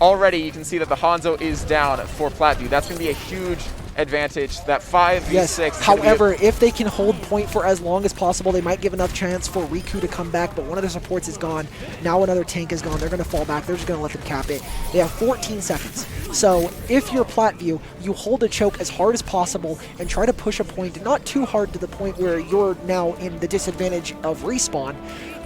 Already you can see that the Hanzo is down for Platteview. That's going to be a huge advantage. That 5v6 Yes. is gonna be However, if they can hold point for as long as possible, they might give enough chance for Riku to come back, but one of their supports is gone. Now another tank is gone. They're going to fall back. They're just going to let them cap it. They have 14 seconds. So if you're Platteview, you hold a choke as hard as possible and try to push a point, not too hard to the point where you're now in the disadvantage of respawn,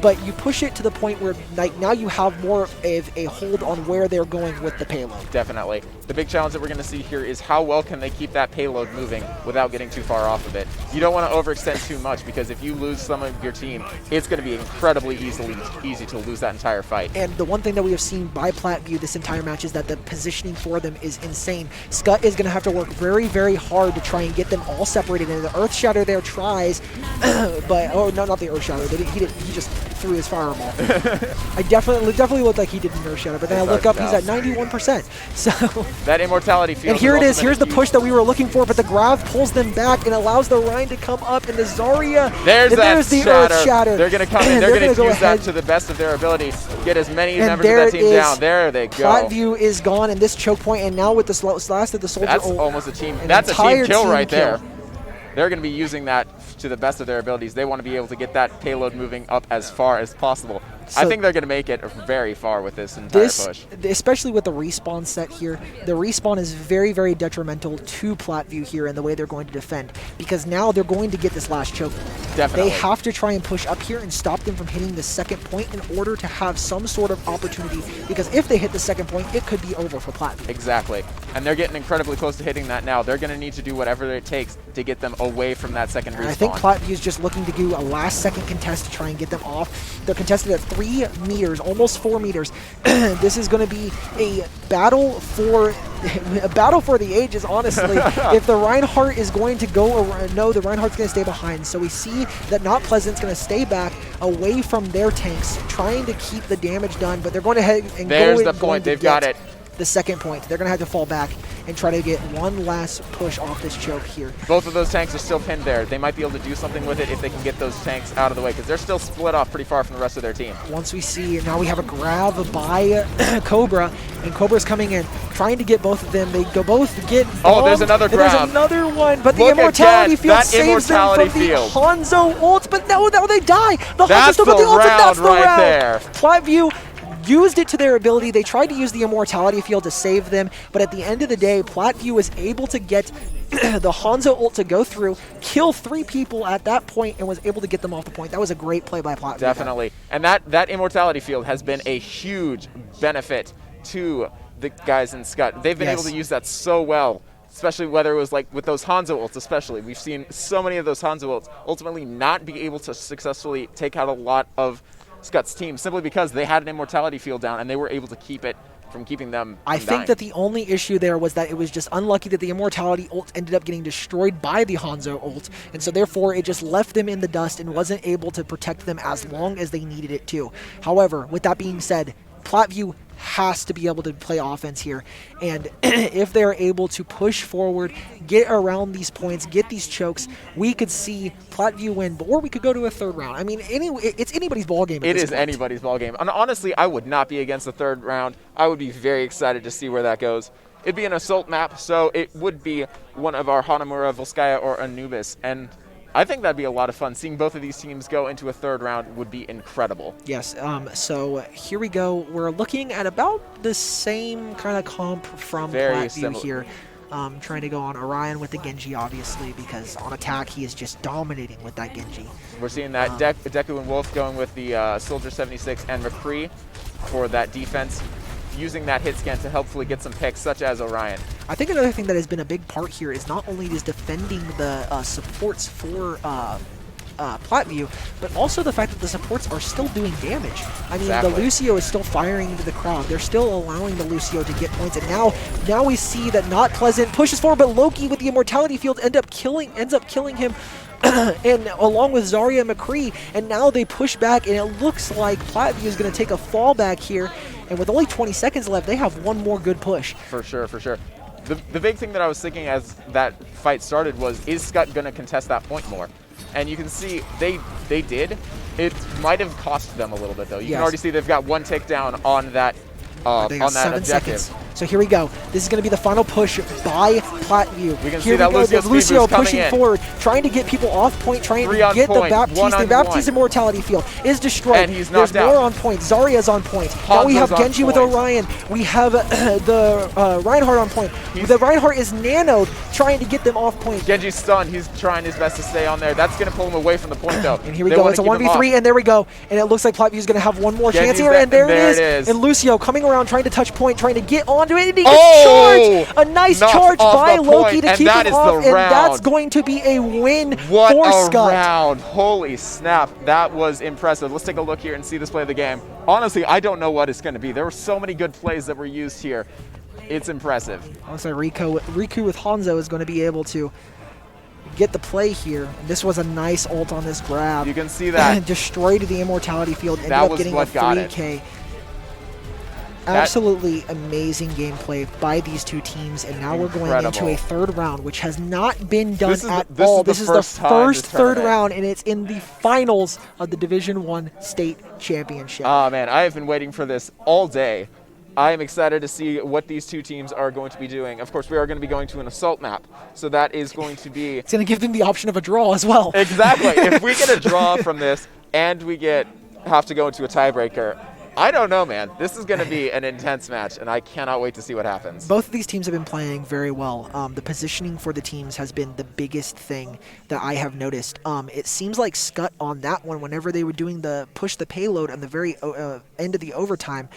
but you push it to the point where like now you have more of a hold on where they're going with the payload. Definitely. The big challenge that we're going to see here is how well can they keep that payload moving without getting too far off of it. You don't want to overextend too much because if you lose some of your team, it's going to be incredibly easy to lose that entire fight. And the one thing that we have seen by Platteview this entire match is that the positioning for them is insane. Skutt is going to have to work very, very hard to try and get them all separated. And the Earth Shatter there tries, but oh no, not the Earth Shatter. He just threw his fireball. I definitely looked like he did an Earth Shatter, but then I look up, he's at 91%. So that Immortality Field. and here it is. Here's the huge push that we were looking for, but the Grav pulls them back and allows the Rhine to come up, and the Zarya. There's the shatter. Earth Shatter. They're going to come in. They're going to go use that ahead. to the best of their ability. Get as many And members of there that it team is. down. There they go. Platteview is gone, and this choke point, and now with the last of the soldier. That's ult, almost a team. an That's a entire team kill team right kill. there. They're going to be using that to the best of their abilities. They want to be able to get that payload moving up as far as possible. I So think they're going to make it very far with this entire push. Especially with the respawn set here, the respawn is very, very detrimental to Platteview here in the way they're going to defend, because now they're going to get this last choke. Definitely. They have to try and push up here and stop them from hitting the second point in order to have some sort of opportunity, because if they hit the second point, it could be over for Platteview. Exactly. And they're getting incredibly close to hitting that now. They're going to need to do whatever it takes to get them away from that second respawn. I think Platteview is just looking to do a last-second contest to try and get them off. They're contested at 3 meters, almost 4 meters. This is going to be a battle for the ages, honestly. If the Reinhardt is going to go, no, the Reinhardt's going to stay behind. So we see that Not Pleasant's going to stay back away from their tanks, trying to keep the damage done. But they're going to head and There's go. the point. They've got it. the second point. They're going to have to fall back and try to get one last push off this choke here. Both of those tanks are still pinned there. They might be able to do something with it if they can get those tanks out of the way, because they're still split off pretty far from the rest of their team. Once we see, now we have a grab by Cobra, and Cobra's coming in, trying to get both of them. They go both get Oh, there's another grab. There's another one, but the Look Immortality again, Field that saves them Immortality from the Field. Hanzo ult, but now they die. The Hanzo That's still got the the ult, and that's the round right round. there. Platteview used it to their ability. They tried to use the Immortality Field to save them, but at the end of the day, Platteview was able to get the Hanzo ult to go through, kill 3 people at that point, and was able to get them off the point. That was a great play by Platteview. Definitely. And that Immortality Field has been a huge benefit to the guys in Skutt. They've been able to use that so well, especially whether it was like with those Hanzo ults especially. We've seen so many of those Hanzo ults ultimately not be able to successfully take out a lot of Skutt's team simply because they had an Immortality Field down and they were able to keep it from keeping them I from think dying. that the only issue there was that it was just unlucky that the Immortality ult ended up getting destroyed by the Hanzo ult, and so therefore it just left them in the dust and wasn't able to protect them as long as they needed it to. However, with that being said, Platteview has to be able to play offense here, and if they're able to push forward, get around these points, get these chokes, we could see Platteview win, or we could go to a third round. I mean, it's anybody's ball game. It is anybody's ball game. And honestly, I would not be against the third round. I would be very excited to see where that goes. It'd be an assault map, so it would be one of our Hanamura, Volskaya, or Anubis, and I think that'd be a lot of fun. Seeing both of these teams go into a third round would be incredible. Yes, so here we go. We're looking at about the same kind of comp from Platteview here. Trying to go on Orion with the Genji, obviously, because on attack he is just dominating with that Genji. We're seeing that Deku and Wolf going with the Soldier 76 and McCree for that defense, using that hit scan to helpfully get some picks, such as Orion. I think another thing that has been a big part here is not only is defending the supports for Platteview, but also the fact that the supports are still doing damage. I mean, the Lucio is still firing into the crowd. They're still allowing the Lucio to get points, and now we see that Not Pleasant pushes forward, but Loki with the Immortality Field ends up killing him. And along with Zarya and McCree, and now they push back, and it looks like Platteview is going to take a fallback here, and with only 20 seconds left, they have one more good push. For sure, for sure. The big thing that I was thinking as that fight started was, is Skutt going to contest that point more? And you can see they did. It might have cost them a little bit, though. You can already see they've got one takedown on that Seven objective. seconds. So here we go. This is going to be the final push by Platteview. We can here see that we go. There's Lucio pushing forward, trying to get people off point, trying to get the Baptiste. The Baptiste Immortality Field is destroyed. And he's knocked There's more on point. Zarya's on point. Now we have Genji with Orion. We have the Reinhardt on point. The Reinhardt is nanoed, trying to get them off point. Genji's stunned. He's trying his best to stay on there. That's going to pull him away from the point, though. And here we go. It's a 1v3, and there we go. And it looks like Platteview is going to have one more chance here, and there it is. And Lucio coming around, trying to touch point, trying to get onto it, and he gets charged. A nice charge by Loki to keep him off, and that's going to be a win for Skutt. What a round. Holy snap. That was impressive. Let's take a look here and see this play of the game. Honestly, I don't know what it's going to be. There were so many good plays that were used here. It's impressive. Also, Riku with Hanzo is going to be able to get the play here. And this was a nice ult on this grab. You can see that. Destroyed the Immortality Field. Ended That up getting a 3K. Absolutely amazing gameplay by these two teams, and now we're going into a third round, which has not been done at all. This is the first third round, and it's in the finals of the Division I State Championship. Oh, man, I have been waiting for this all day. I am excited to see what these two teams are going to be doing. Of course, we are going to be going to an assault map, so that is going to be... It's going to give them the option of a draw as well. Exactly. If we get a draw from this, and we have to go into a tiebreaker, I don't know, man. This is going to be an intense match, and I cannot wait to see what happens. Both of these teams have been playing very well. The positioning for the teams has been the biggest thing that I have noticed. It seems like Skutt on that one, whenever they were doing the push the payload on the very end of the overtime,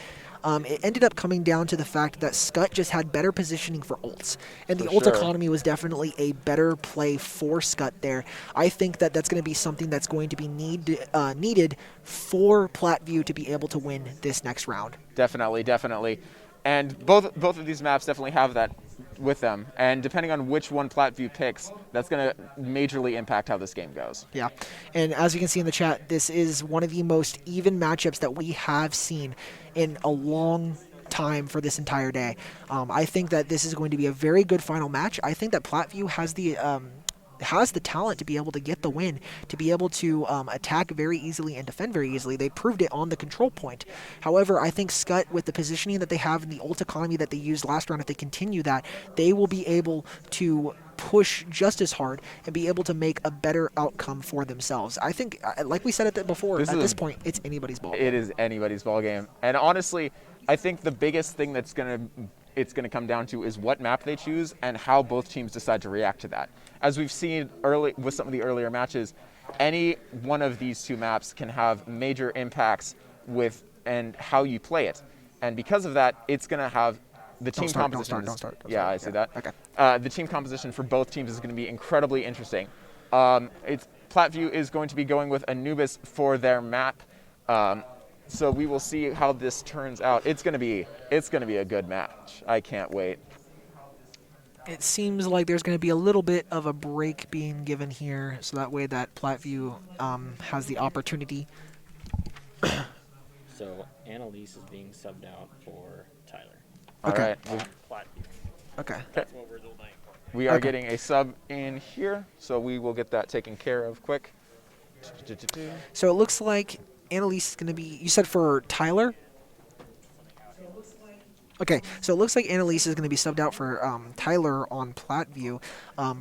it ended up coming down to the fact that Skutt just had better positioning for ults. And the ult economy was definitely a better play for Skutt there. I think that that's going to be something that's going to be needed for Platteview to be able to win this next round. Definitely, definitely. And both of these maps definitely have that with them. And depending on which one Platteview picks, that's going to majorly impact how this game goes. Yeah. And as you can see in the chat, this is one of the most even matchups that we have seen in a long time for this entire day. I think that this is going to be a very good final match. I think that Platteview has the talent to be able to get the win, to be able to attack very easily and defend very easily. They proved it on the control point. However, I think Skutt, with the positioning that they have in the ult economy that they used last round, if they continue that, they will be able to push just as hard and be able to make a better outcome for themselves. I think, like we said before, at this point, it's anybody's ball. It is anybody's ball game. And honestly, I think the biggest thing it's going to come down to is what map they choose and how both teams decide to react to that. As we've seen early with some of the earlier matches, any one of these two maps can have major impacts with and how you play it. And because of that, it's going to have the team composition. Don't start. Yeah, I see that. Okay. The team composition for both teams is going to be incredibly interesting. Platteview is going to be going with Anubis for their map. So we will see how this turns out. It's going to be a good match. I can't wait. It seems like there's going to be a little bit of a break being given here, so that way that Platteview has the opportunity. So Annalise is being subbed out for Tyler. Okay. All right. Platteview. Okay. That's what we're doing. We are Okay. getting a sub in here, so we will get that taken care of quick. So it looks like Annalise is going to be, you said for Tyler? Okay, so it looks like Annalise is going to be subbed out for Tyler on Platteview,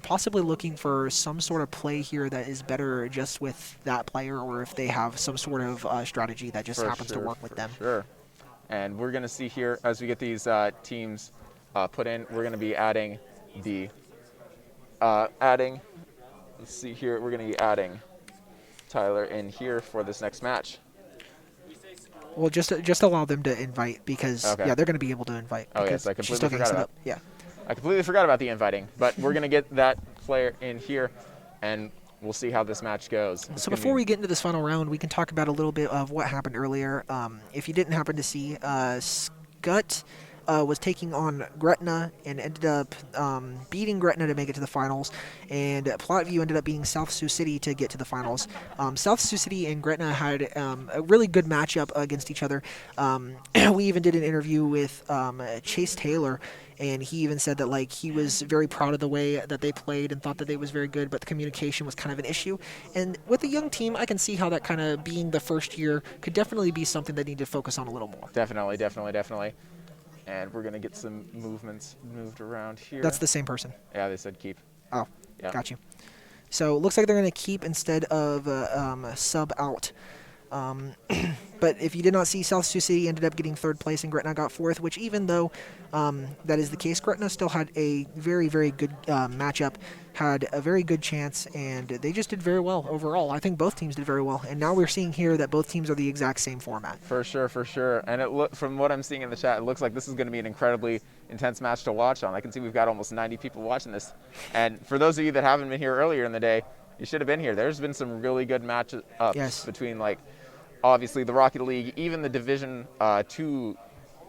possibly looking for some sort of play here that is better just with that player, or if they have some sort of strategy that just happens to work with them. Sure. And we're going to see here, as we get these teams put in, we're going to be adding let's see here, we're going to be adding Tyler in here for this next match. Well, just allow them to invite because, Okay. yeah, they're going to be able to invite. Oh, because yes, I she's completely still getting forgot set about up. Yeah. I completely forgot about the inviting, but we're going to get that player in here, and we'll see how this match goes. It's So gonna before be- we get into this final round, we can talk about a little bit of what happened earlier. If you didn't happen to see, Skutt was taking on Gretna and ended up beating Gretna to make it to the finals, and Platteview ended up beating South Sioux City to get to the finals. South Sioux City and Gretna had a really good matchup against each other. We even did an interview with Chase Taylor, and he even said that like he was very proud of the way that they played and thought that they was very good, but the communication was kind of an issue. And with a young team, I can see how that kind of being the first year could definitely be something they need to focus on a little more. Definitely. And we're going to get some movements moved around here. That's the same person. Yeah, they said keep. Oh, Yeah. got you. So it looks like they're going to keep instead of sub out. But if you did not see, South Sioux City ended up getting third place and Gretna got fourth, which even though that is the case, Gretna still had a very, very good matchup, had a very good chance, and they just did very well overall. I think both teams did very well. And now we're seeing here that both teams are the exact same format. For sure. And from what I'm seeing in the chat, it looks like this is going to be an incredibly intense match to watch on. I can see we've got almost 90 people watching this. And for those of you that haven't been here earlier in the day, you should have been here. There's been some really good matches between, like, obviously the Rocket League, even the Division 2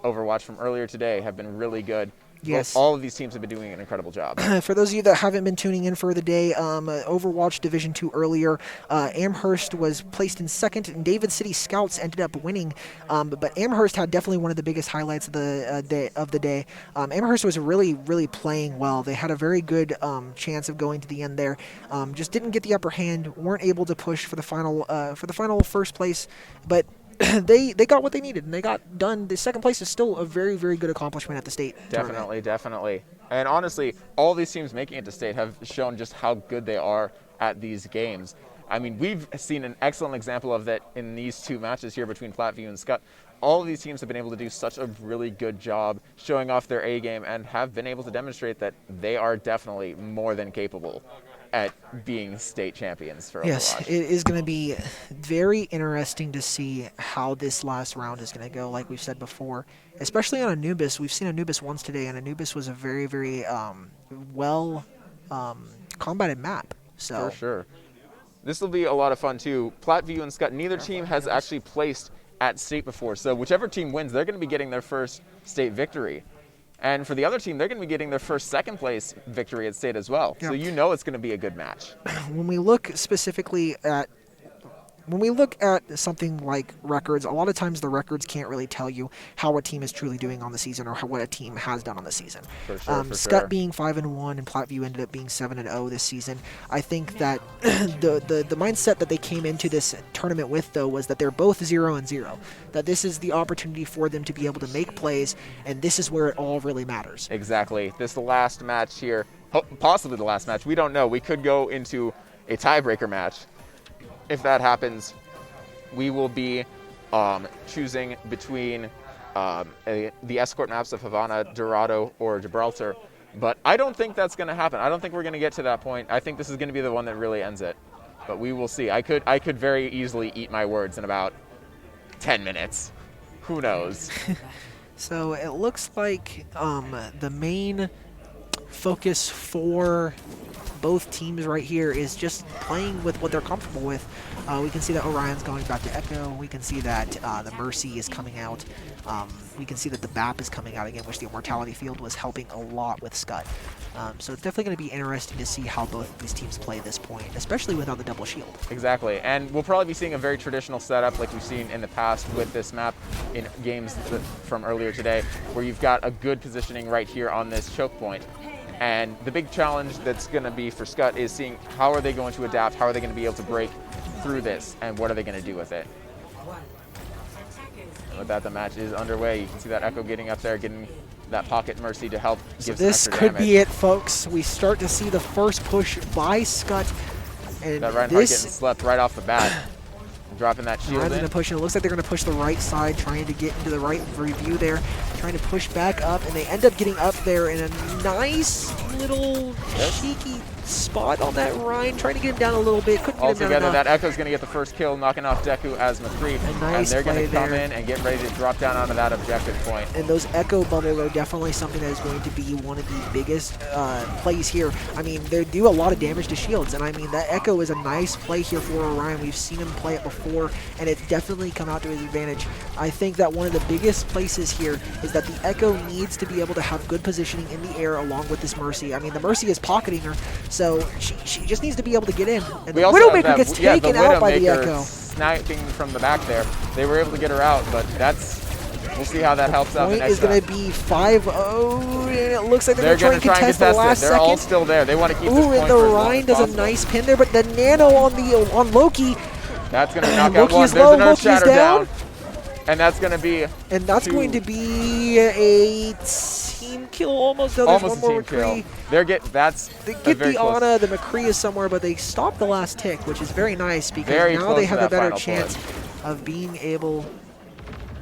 Overwatch from earlier today have been really good. Yes. All of these teams have been doing an incredible job. For those of you that haven't been tuning in for the day, Overwatch Division 2 earlier, Amherst was placed in second, and David City Scouts ended up winning. But Amherst had definitely one of the biggest highlights of the day. Amherst was really, really playing well. They had a very good chance of going to the end there. Just didn't get the upper hand, weren't able to push for the final first place, but they got what they needed, and they got done. The second place is still a very, very good accomplishment at the state tournament. Definitely. And honestly, all these teams making it to state have shown just how good they are at these games. I mean, we've seen an excellent example of that in these two matches here between Platteview and Skutt. All of these teams have been able to do such a really good job showing off their A game and have been able to demonstrate that they are definitely more than capable at being state champions for Overwatch. Yes, it is going to be very interesting to see how this last round is going to go, like we've said before, especially on Anubis. We've seen Anubis once today, and Anubis was a very, very well combated map. So For sure. This will be a lot of fun, too. Platteview and Skutt, neither team has actually placed at state before. So whichever team wins, they're going to be getting their first state victory. And for the other team, they're going to be getting their first second place victory at state as well. Yeah. So you know it's going to be a good match. when we look specifically at when we look at something like records, a lot of times the records can't really tell you how a team is truly doing on the season or what a team has done on the season. For sure, Skutt being 5-1 and Platteview ended up being 7-0 this season. I think that the mindset that they came into this tournament with, though, was that they're both 0-0. That this is the opportunity for them to be able to make plays, and this is where it all really matters. Exactly. This is the last match here, possibly the last match. We don't know. We could go into a tiebreaker match. If that happens, we will be choosing between the escort maps of Havana, Dorado, or Gibraltar. But I don't think that's going to happen. I don't think we're going to get to that point. I think this is going to be the one that really ends it. But we will see. I could very easily eat my words in about 10 minutes. Who knows? So it looks like the main focus for both teams right here is just playing with what they're comfortable with. We can see that Orion's going back to Echo. We can see that the Mercy is coming out. We can see that the BAP is coming out again, which the Immortality Field was helping a lot with Skutt. So it's definitely going to be interesting to see how both of these teams play at this point, especially without the double shield. Exactly, and we'll probably be seeing a very traditional setup like we've seen in the past with this map in games from earlier today, where you've got a good positioning right here on this choke point. And the big challenge that's going to be for Skutt is seeing how are they going to adapt, how are they going to be able to break through this, and what are they going to do with it. And with that, the match is underway. You can see that Echo getting up there, getting that pocket Mercy to help give some this extra could damage. be it, folks. We start to see the first push by Skutt. And That Reinhardt getting slept right off the bat. Dropping that shield Ryan's in. going to push, and it looks like they're going to push the right side, trying to get into the right review there, trying to push back up, and they end up getting up there in a nice little cheeky spot on that Ryan, trying to get him down a little bit. Couldn't get All him down together, enough. that Echo's going to get the first kill, knocking off Deku as McCree. Nice and they're going play to come there. in and get ready to drop down onto that objective point. And those Echo bubbles are definitely something that is going to be one of the biggest plays here. I mean, they do a lot of damage to shields, and I mean, that Echo is a nice play here for Orion. We've seen him play it before, and it's definitely come out to his advantage. I think that one of the biggest places here is that the Echo needs to be able to have good positioning in the air along with this Mercy. I mean, the Mercy is pocketing her, so she just needs to be able to get in. And the Widowmaker gets taken out by the Echo. Sniping from the back there. They were able to get her out, but we'll see how that helps out the Point next is going to time. be 5-0, and it looks like they're going to try and contest the it. last They're second. all still there. They want to keep this Ooh, point and the for as long Ryan as does a possible. nice pin there, but the Nano on Loki. That's going to knock out Loki one. is There's low, another Loki's shatter down. And that's going to be And that's two. going to be a team kill almost. No, there's Almost one a more team kill. McCree. They get very the close. Ana, the McCree is somewhere, but they stop the last tick, which is very nice because Very now close they to have a that better final chance of being able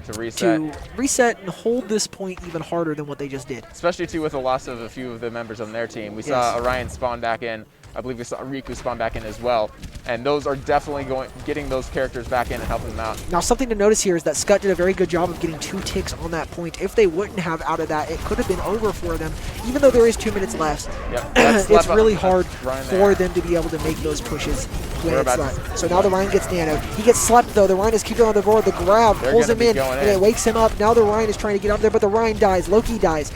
to reset. to reset and hold this point even harder than what they just did. Especially too with the loss of a few of the members on their team. We Yes. saw Orion spawn back in. I believe we saw Riku spawn back in as well. And those are definitely getting those characters back in and helping them out. Now, something to notice here is that Skutt did a very good job of getting 2 ticks on that point. If they wouldn't have out of that, it could have been over for them, even though there is 2 minutes left. Yep. It's really hard Ryan for there. them to be able to make those pushes when We're it's about not. So now the Ryan gets Nano. He gets slept, though. The Ryan is keeping on the board. The grab They're pulls gonna him be in, going and in. it wakes him up. Now the Ryan is trying to get up there, but the Ryan dies. Loki dies.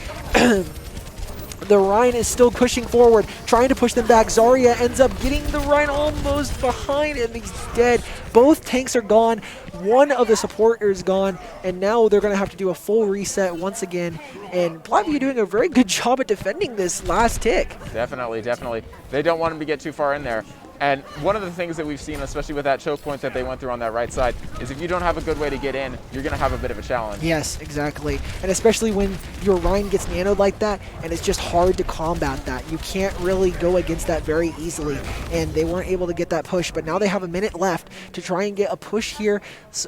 The Ryan is still pushing forward, trying to push them back. Zarya ends up getting the Ryan almost behind, and he's dead. Both tanks are gone. One of the supporters gone, and now they're going to have to do a full reset once again. And Platteview doing a very good job at defending this last tick. Definitely, definitely. They don't want him to get too far in there. And one of the things that we've seen, especially with that choke point that they went through on that right side, is if you don't have a good way to get in, you're going to have a bit of a challenge. Yes, exactly. And especially when your Ryan gets nanoed like that, and it's just hard to combat that. You can't really go against that very easily, and they weren't able to get that push, but now they have a minute left to try and get a push here.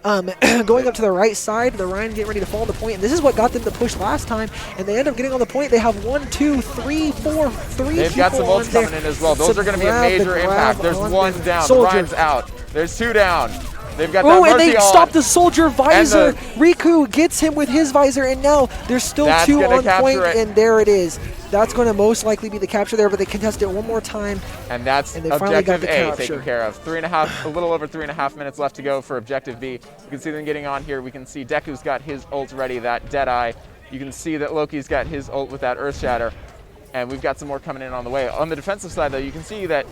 Going up to the right side, the Ryan getting ready to fall on the point, and this is what got them the push last time, and they end up getting on the point. They have 1, 2, 3, 4, 3 They've got some people ults on there. coming in as well. Those So are going to be a grab the major grab impact. There's on one the down. The soldier. Ryan's out. There's 2 down. They've got that Oh, and Mercy they on. stop the soldier visor. the- Riku gets him with his visor, and now there's still That's 2 gonna on capture point, it. and there it is. That's going to most likely be the capture there, but they contest it one more time. And that's And they finally got objective the A capture. taken care of. A little over 3.5 minutes left to go for objective B. You can see them getting on here. We can see Deku's got his ult ready, that Deadeye. You can see that Loki's got his ult with that Earth Shatter. and we've got some more coming in on the way. On the defensive side, though, you can see that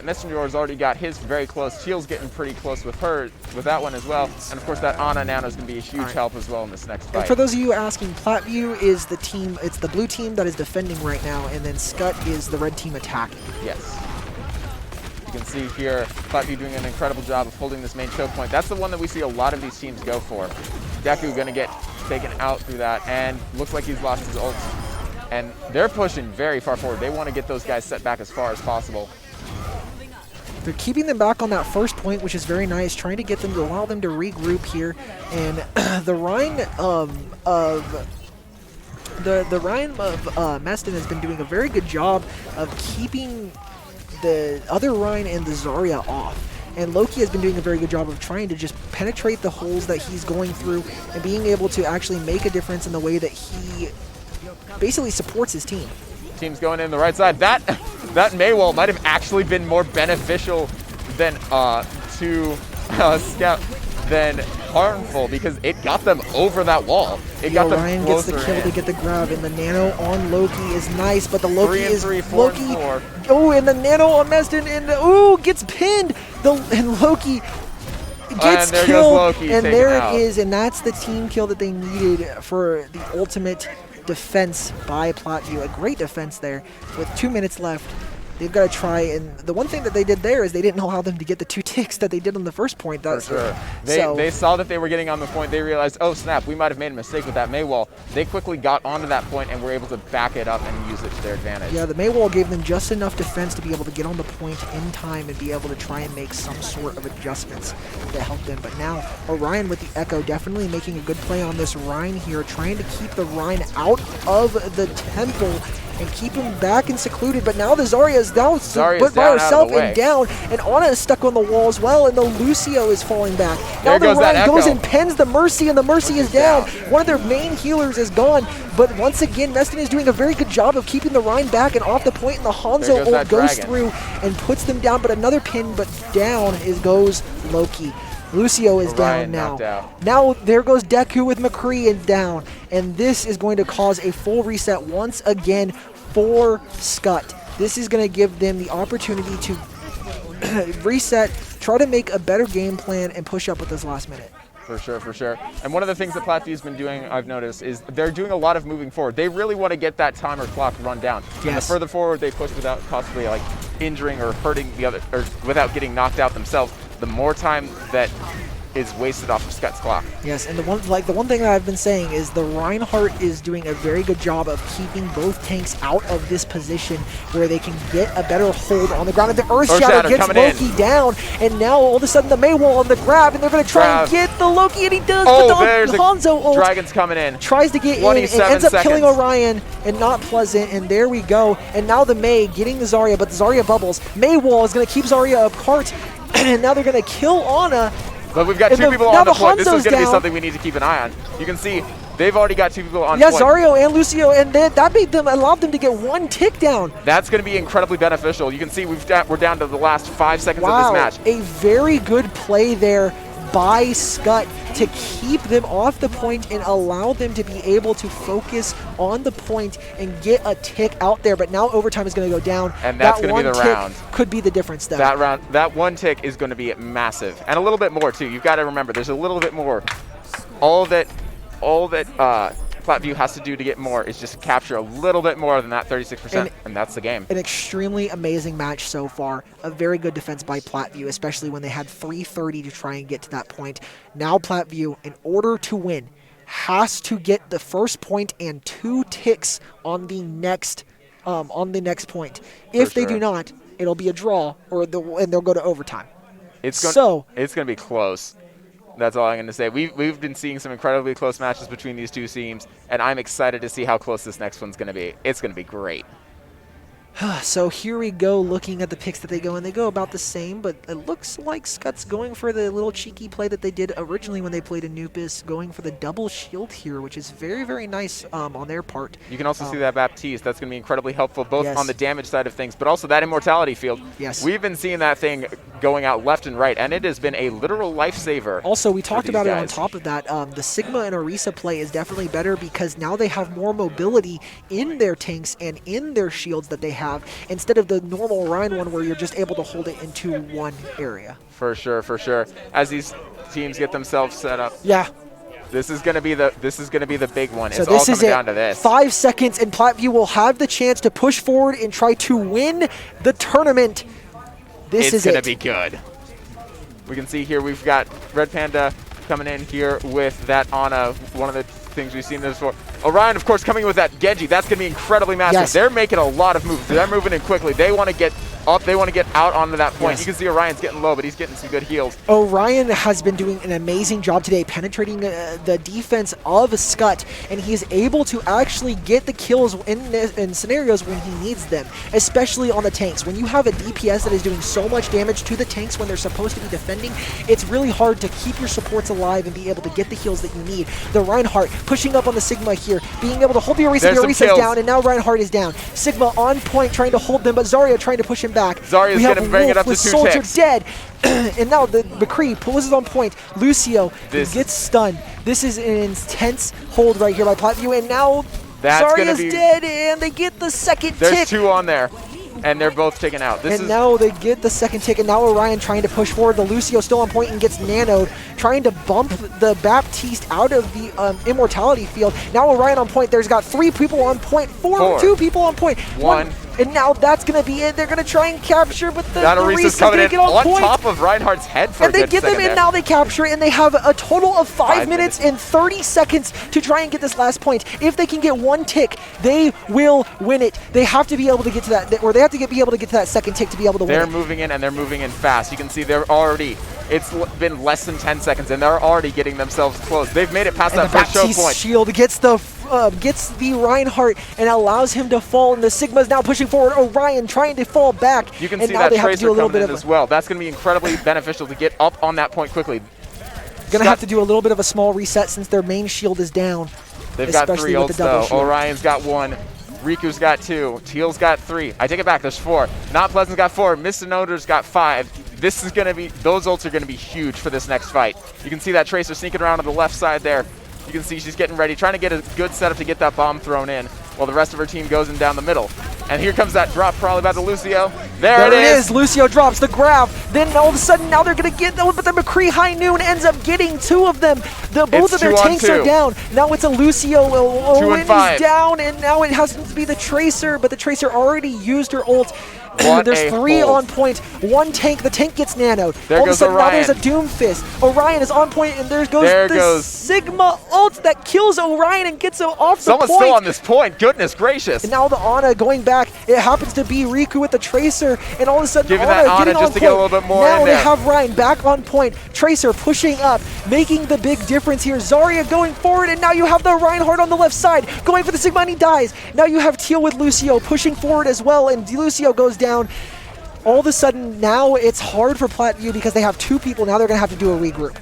Messenger has already got his very close. Teal's getting pretty close with that one as well. And of course, that Ana Nano is going to be a huge help as well in this next fight. And for those of you asking, Platteview is the team, it's the blue team that is defending right now, and then Skutt is the red team attacking. Yes. You can see here, Platteview doing an incredible job of holding this main choke point. That's the one that we see a lot of these teams go for. Deku going to get taken out through that, and looks like he's lost his ult. And they're pushing very far forward. They want to get those guys set back as far as possible. They're keeping them back on that first point, which is very nice, trying to get them to allow them to regroup here. And the Rhine of Meston has been doing a very good job of keeping the other Rhine and the Zarya off. And Loki has been doing a very good job of trying to just penetrate the holes that he's going through and being able to actually make a difference in the way that he basically supports his team. Team's going in the right side. That Maywall might have actually been more beneficial than to Scout than harmful, because it got them over that wall. It got them Ryan gets the kill to get the grab, and the Nano on Loki is nice, but the Loki is Loki. Oh, and the Nano on Meston, and gets pinned. And Loki gets killed, and there it is, and that's the team kill that they needed for the ultimate defense by Platteview. A great defense there with 2 minutes left. They've got to try, and the one thing that they did there is they didn't allow them to get the 2 ticks that they did on the first point. For sure. They saw that they were getting on the point. They realized, oh snap, we might have made a mistake with that Maywall. They quickly got onto that point and were able to back it up and use it to their advantage. Yeah, the Maywall gave them just enough defense to be able to get on the point in time and be able to try and make some sort of adjustments to help them. But now, Orion with the Echo definitely making a good play on this Rhine here, trying to keep the Rhine out of the temple and keep him back and secluded. But now the Zarya is down, put by herself and down, and Ana is stuck on the wall as well, and the Lucio is falling back. Now the Rhine goes and pens the Mercy, and the Mercy is down. One of their main healers is gone, but once again, Meston is doing a very good job of keeping the Rhine back and off the point, and the Hanzo ult goes through and puts them down, but another pin, but down goes Loki. Lucio is down now. Now there goes Deku with McCree and down. And this is going to cause a full reset once again for Skutt. This is going to give them the opportunity to reset, try to make a better game plan, and push up with this last minute. For sure, for sure. And one of the things that Plattview's been doing, I've noticed, is they're doing a lot of moving forward. They really want to get that timer clock run down. Yes. And the further forward they push without possibly like injuring or hurting the other, or without getting knocked out themselves, the more time that is wasted off of Skutt's clock. Yes, and the one thing that I've been saying is the Reinhardt is doing a very good job of keeping both tanks out of this position where they can get a better hold on the ground. And the Earth Shatter gets Loki down, and now all of a sudden the Maywall on the grab, and they're going to try and get the Loki, and he does. Oh, but there's the Hanzo ult Dragon's coming in. Tries to get in and ends up killing Orion, and not pleasant, and there we go. And now the May getting the Zarya, but the Zarya bubbles. Maywall is going to keep Zarya apart, and now they're going to kill Ana. But we've got two people on the point. This is going to be something we need to keep an eye on. You can see they've already got 2 people on point. Yeah, Zarya and Lucio, and that made them, allowed them to get 1 tick down. That's going to be incredibly beneficial. You can see we're down to the last 5 seconds of this match. A very good play there by Skutt to keep them off the point and allow them to be able to focus on the point and get a tick out there. But now overtime is going to go down. And that's going to be the round. Could be the difference though. That 1 tick is going to be massive. And a little bit more too. You've got to remember there's a little bit more. All that Platteview has to do to get more is just capture a little bit more than that 36%, and that's the game. An extremely amazing match so far. A very good defense by Platteview, especially when they had 3:30 to try and get to that point. Now Platteview, in order to win, has to get the first point and 2 ticks on the next point. If they do not, it'll be a draw, and they'll go to overtime. It's going to be close. That's all I'm going to say. We've been seeing some incredibly close matches between these 2 teams, and I'm excited to see how close this next one's going to be. It's going to be great. So here we go, looking at the picks that they go, and they go about the same, but it looks like Skutt's going for the little cheeky play that they did originally when they played Anubis, going for the double shield here, which is very, very nice on their part. You can also see that Baptiste. That's going to be incredibly helpful, both on the damage side of things, but also that immortality field. Yes. We've been seeing that thing going out left and right, and it has been a literal lifesaver. Also, we talked about it on guys. top of that. The Sigma and Orisa play is definitely better because now they have more mobility in their tanks and in their shields that they have, instead of the normal Orion one where you're just able to hold it into one area. For sure, for sure. As these teams get themselves set up. Yeah. This is gonna be the big one. So it's all this is coming it. down to this. 5 seconds, and Platteview will have the chance to push forward and try to win the tournament. This is it. It's gonna be good. We can see here we've got Red Panda coming in here with that Ana, one of the things we've seen this before. Orion, of course, coming in with that Genji. That's going to be incredibly massive. Yes. They're making a lot of moves. They're moving in quickly. They want to get up. They want to get out onto that point. Yes. You can see Orion's getting low, but he's getting some good heals. Orion has been doing an amazing job today penetrating the defense of Skutt, and he is able to actually get the kills in scenarios when he needs them, especially on the tanks. When you have a DPS that is doing so much damage to the tanks when they're supposed to be defending, it's really hard to keep your supports alive and be able to get the heals that you need. The Reinhardt pushing up on the Sigma here, being able to hold the Orisa. The Orisa's down, and now Reinhardt is down. Sigma on point trying to hold them, but Zarya trying to push him back. Zarya's going to bring it up to 2 Soldier ticks. dead. And now the McCree pulls on point. Lucio gets stunned. This is an intense hold right here by Platteview, and now Zarya's dead, and they get the second tick. There's 2 on there, and they're both taken out. Now they get the second tick, and now Orion trying to push forward. The Lucio still on point and gets nanoed, trying to bump the Baptiste out of the immortality field. Now Orion on point. There's got 3 people on point, 2 people on point. 1. And now that's going to be it. They're going to try and capture, but the Orisa's coming in get on point. top of Reinhardt's head for and a they good get them, second and there. now they capture it, and they have a total of 5 minutes and 30 seconds to try and get this last point. If they can get 1 tick, they will win it. They have to be able to get to that, or they have to be able to get to that second tick to be able to win it. They're moving in, and they're moving in fast. You can see they're already, it's been less than 10 seconds, and they're already getting themselves close. They've made it past And that the first choke Baptiste point. shield gets the Reinhardt and allows him to fall, and the Sigma's now pushing forward. Orion trying to fall back. You can and see now that they have to Tracer do a little coming bit in of as well. That's going to be incredibly beneficial to get up on that point quickly. Gonna have to do a little bit of a small reset since their main shield is down. They've got 3 especially with ults the double though. shield. Orion's got 1. Riku's got 2. Teal's got 3. I take it back. There's 4. Not Pleasant's got 4. Mr. got 5. This is going to be, those ults are going to be huge for this next fight. You can see that Tracer sneaking around on the left side there. You can see she's getting ready, trying to get a good setup to get that bomb thrown in, while the rest of her team goes in down the middle. And here comes that drop probably by the Lucio. There it is. Lucio drops the grab. Then all of a sudden now they're going to get, but the McCree High Noon ends up getting 2 of them. Both of their tanks are down. Now it's a Lucio. 2 and 5. Down, and now it has to be the Tracer, but the Tracer already used her ult. There's 3 hold. on point. 1 tank. The tank gets nanoed. There all of a goes sudden Orion. Now there's a Doom Fist. Orion is on point, and there goes Sigma ult that kills Orion and gets him off the point. Someone's still on this point. Goodness gracious. And now the Ana going back. It happens to be Riku with the Tracer, and all of a sudden Giving that Ana just to get a little bit more now in they there. have Ryan back on point. Tracer pushing up, making the big difference here. Zarya going forward, and now you have the Reinhardt on the left side going for the Sigma, and he dies. Now you have Teal with Lucio pushing forward as well, and Lucio goes down. All of a sudden, now it's hard for Platteview because they have 2 people. Now they're going to have to do a regroup.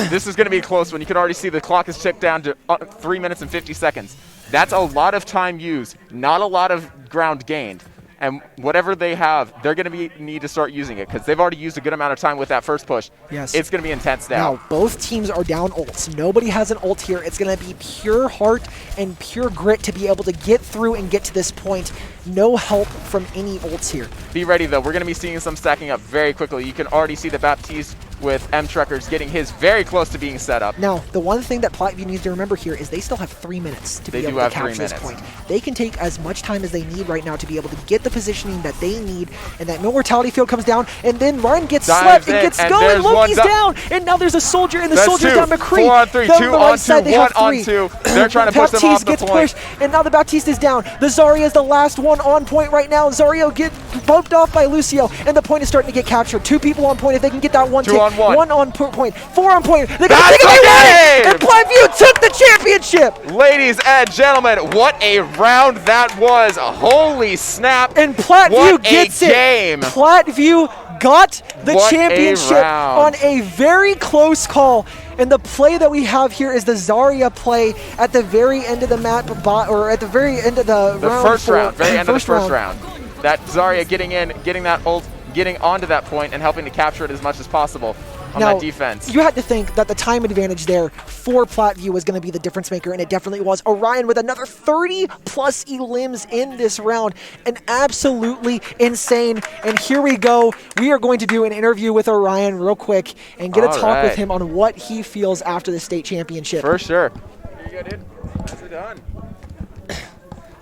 This is going to be a close one. You can already see the clock is ticked down to 3 minutes and 50 seconds. That's a lot of time used, not a lot of ground gained. And whatever they have, they're going to need to start using it because they've already used a good amount of time with that first push. Yes. It's going to be intense now. Now, both teams are down ults. Nobody has an ult here. It's going to be pure heart and pure grit to be able to get through and get to this point. No help from any ults here. Be ready, though. We're going to be seeing some stacking up very quickly. You can already see the Baptiste with M-Truckers getting his very close to being set up. Now, the one thing that Platteview needs to remember here is they still have 3 minutes to be able to capture this point. They can take as much time as they need right now to be able to get the positioning that they need, and that mortality field comes down, and then Ryan gets slept and gets going. Loki's down, and now there's a soldier, and the soldier's down. McCree. 4 on 3, 2 on 2, 1 on 2. They're trying to push them off the point. Pushed, and now the Baptiste is down. The Zarya is the last one on point right now. Zarya gets bumped off by Lucio, and the point is starting to get captured. 2 people on point if they can get that 1 tick. 2 on 1. 1 on point. 4 on point. They're going to take it, and Platteview took the championship. Ladies and gentlemen, what a round that was. Holy snap. And Platteview what gets a game. it. Platteview got the championship on a very close call. And the play that we have here is the Zarya play at the very end of the map, or at the very end of the round. Very end of the first round. That Zarya getting in, getting that ult, getting onto that point and helping to capture it as much as possible on Now, that defense. you had to think that the time advantage there for Platteview was going to be the difference maker, and it definitely was. Orion with another 30-plus elims in this round, and absolutely insane. And here we go. We are going to do an interview with Orion real quick and get a talk with him on what he feels after the state championship. For sure. Here you go, dude. Nicely done.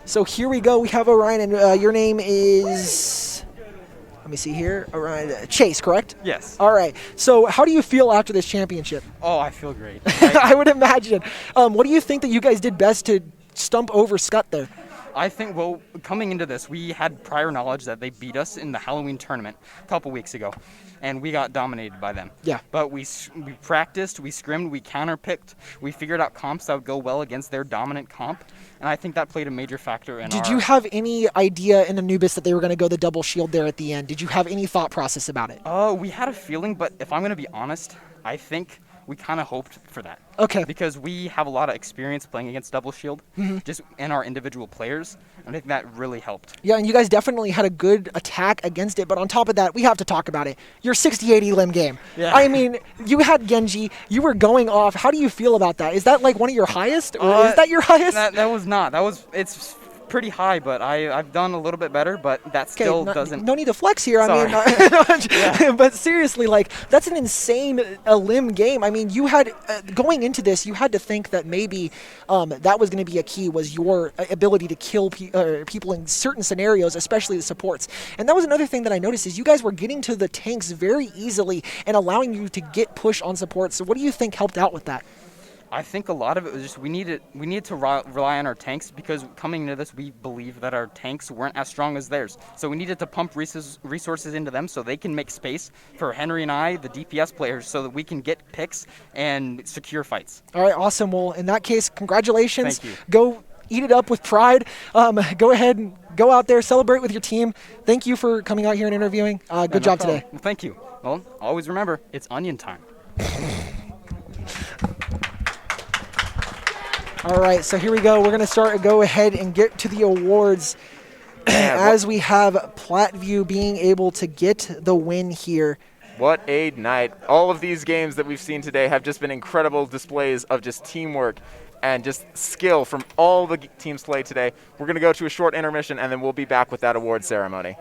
So here we go. We have Orion, and your name is... Let me see here. Orion, Chase, correct? Yes. All right. So how do you feel after this championship? Oh, I feel great. I would imagine. What do you think that you guys did best to stump over Skutt there? I think, well, coming into this, we had prior knowledge that they beat us in the Halloween tournament a couple weeks ago, and we got dominated by them. Yeah. But we practiced, we scrimmed, we counterpicked, we figured out comps that would go well against their dominant comp, and I think that played a major factor in Did you have any idea in Anubis that they were going to go the double shield there at the end? Did you have any thought process about it? We had a feeling, but if I'm going to be honest, I think we kind of hoped for that. Okay. Because we have a lot of experience playing against double shield, just in our individual players, and I think that really helped. Yeah, and you guys definitely had a good attack against it, but on top of that, we have to talk about it. Your 68 elim game. Yeah. I mean, you had Genji, you were going off. How do you feel about that? Is that like one of your highest, or is that your highest? That was not. It's pretty high, but I've done a little bit better, but that still doesn't. No need to flex here. Sorry. I mean, but seriously, like that's an insane limb game. I mean, you had going into this, you had to think that maybe that was going to be a key, was your ability to kill people in certain scenarios, especially the supports. And that was another thing that I noticed is you guys were getting to the tanks very easily and allowing you to get push on supports. So what do you think helped out with that? I think a lot of it was just we needed to rely on our tanks, because coming into this we believe that our tanks weren't as strong as theirs. So we needed to pump resources into them so they can make space for Henry and I, the DPS players, so that we can get picks and secure fights. All right, awesome. Well, in that case, congratulations. Thank you. Go eat it up with pride. Go ahead and go out there, celebrate with your team. Thank you for coming out here and interviewing. Good job today. Well, thank you. Well, always remember, it's onion time. All right, so here we go. We're going to go ahead and get to the awards as we have Platteview being able to get the win here. What a night. All of these games that we've seen today have just been incredible displays of just teamwork and just skill from all the teams played today. We're going to go to a short intermission, and then we'll be back with that award ceremony.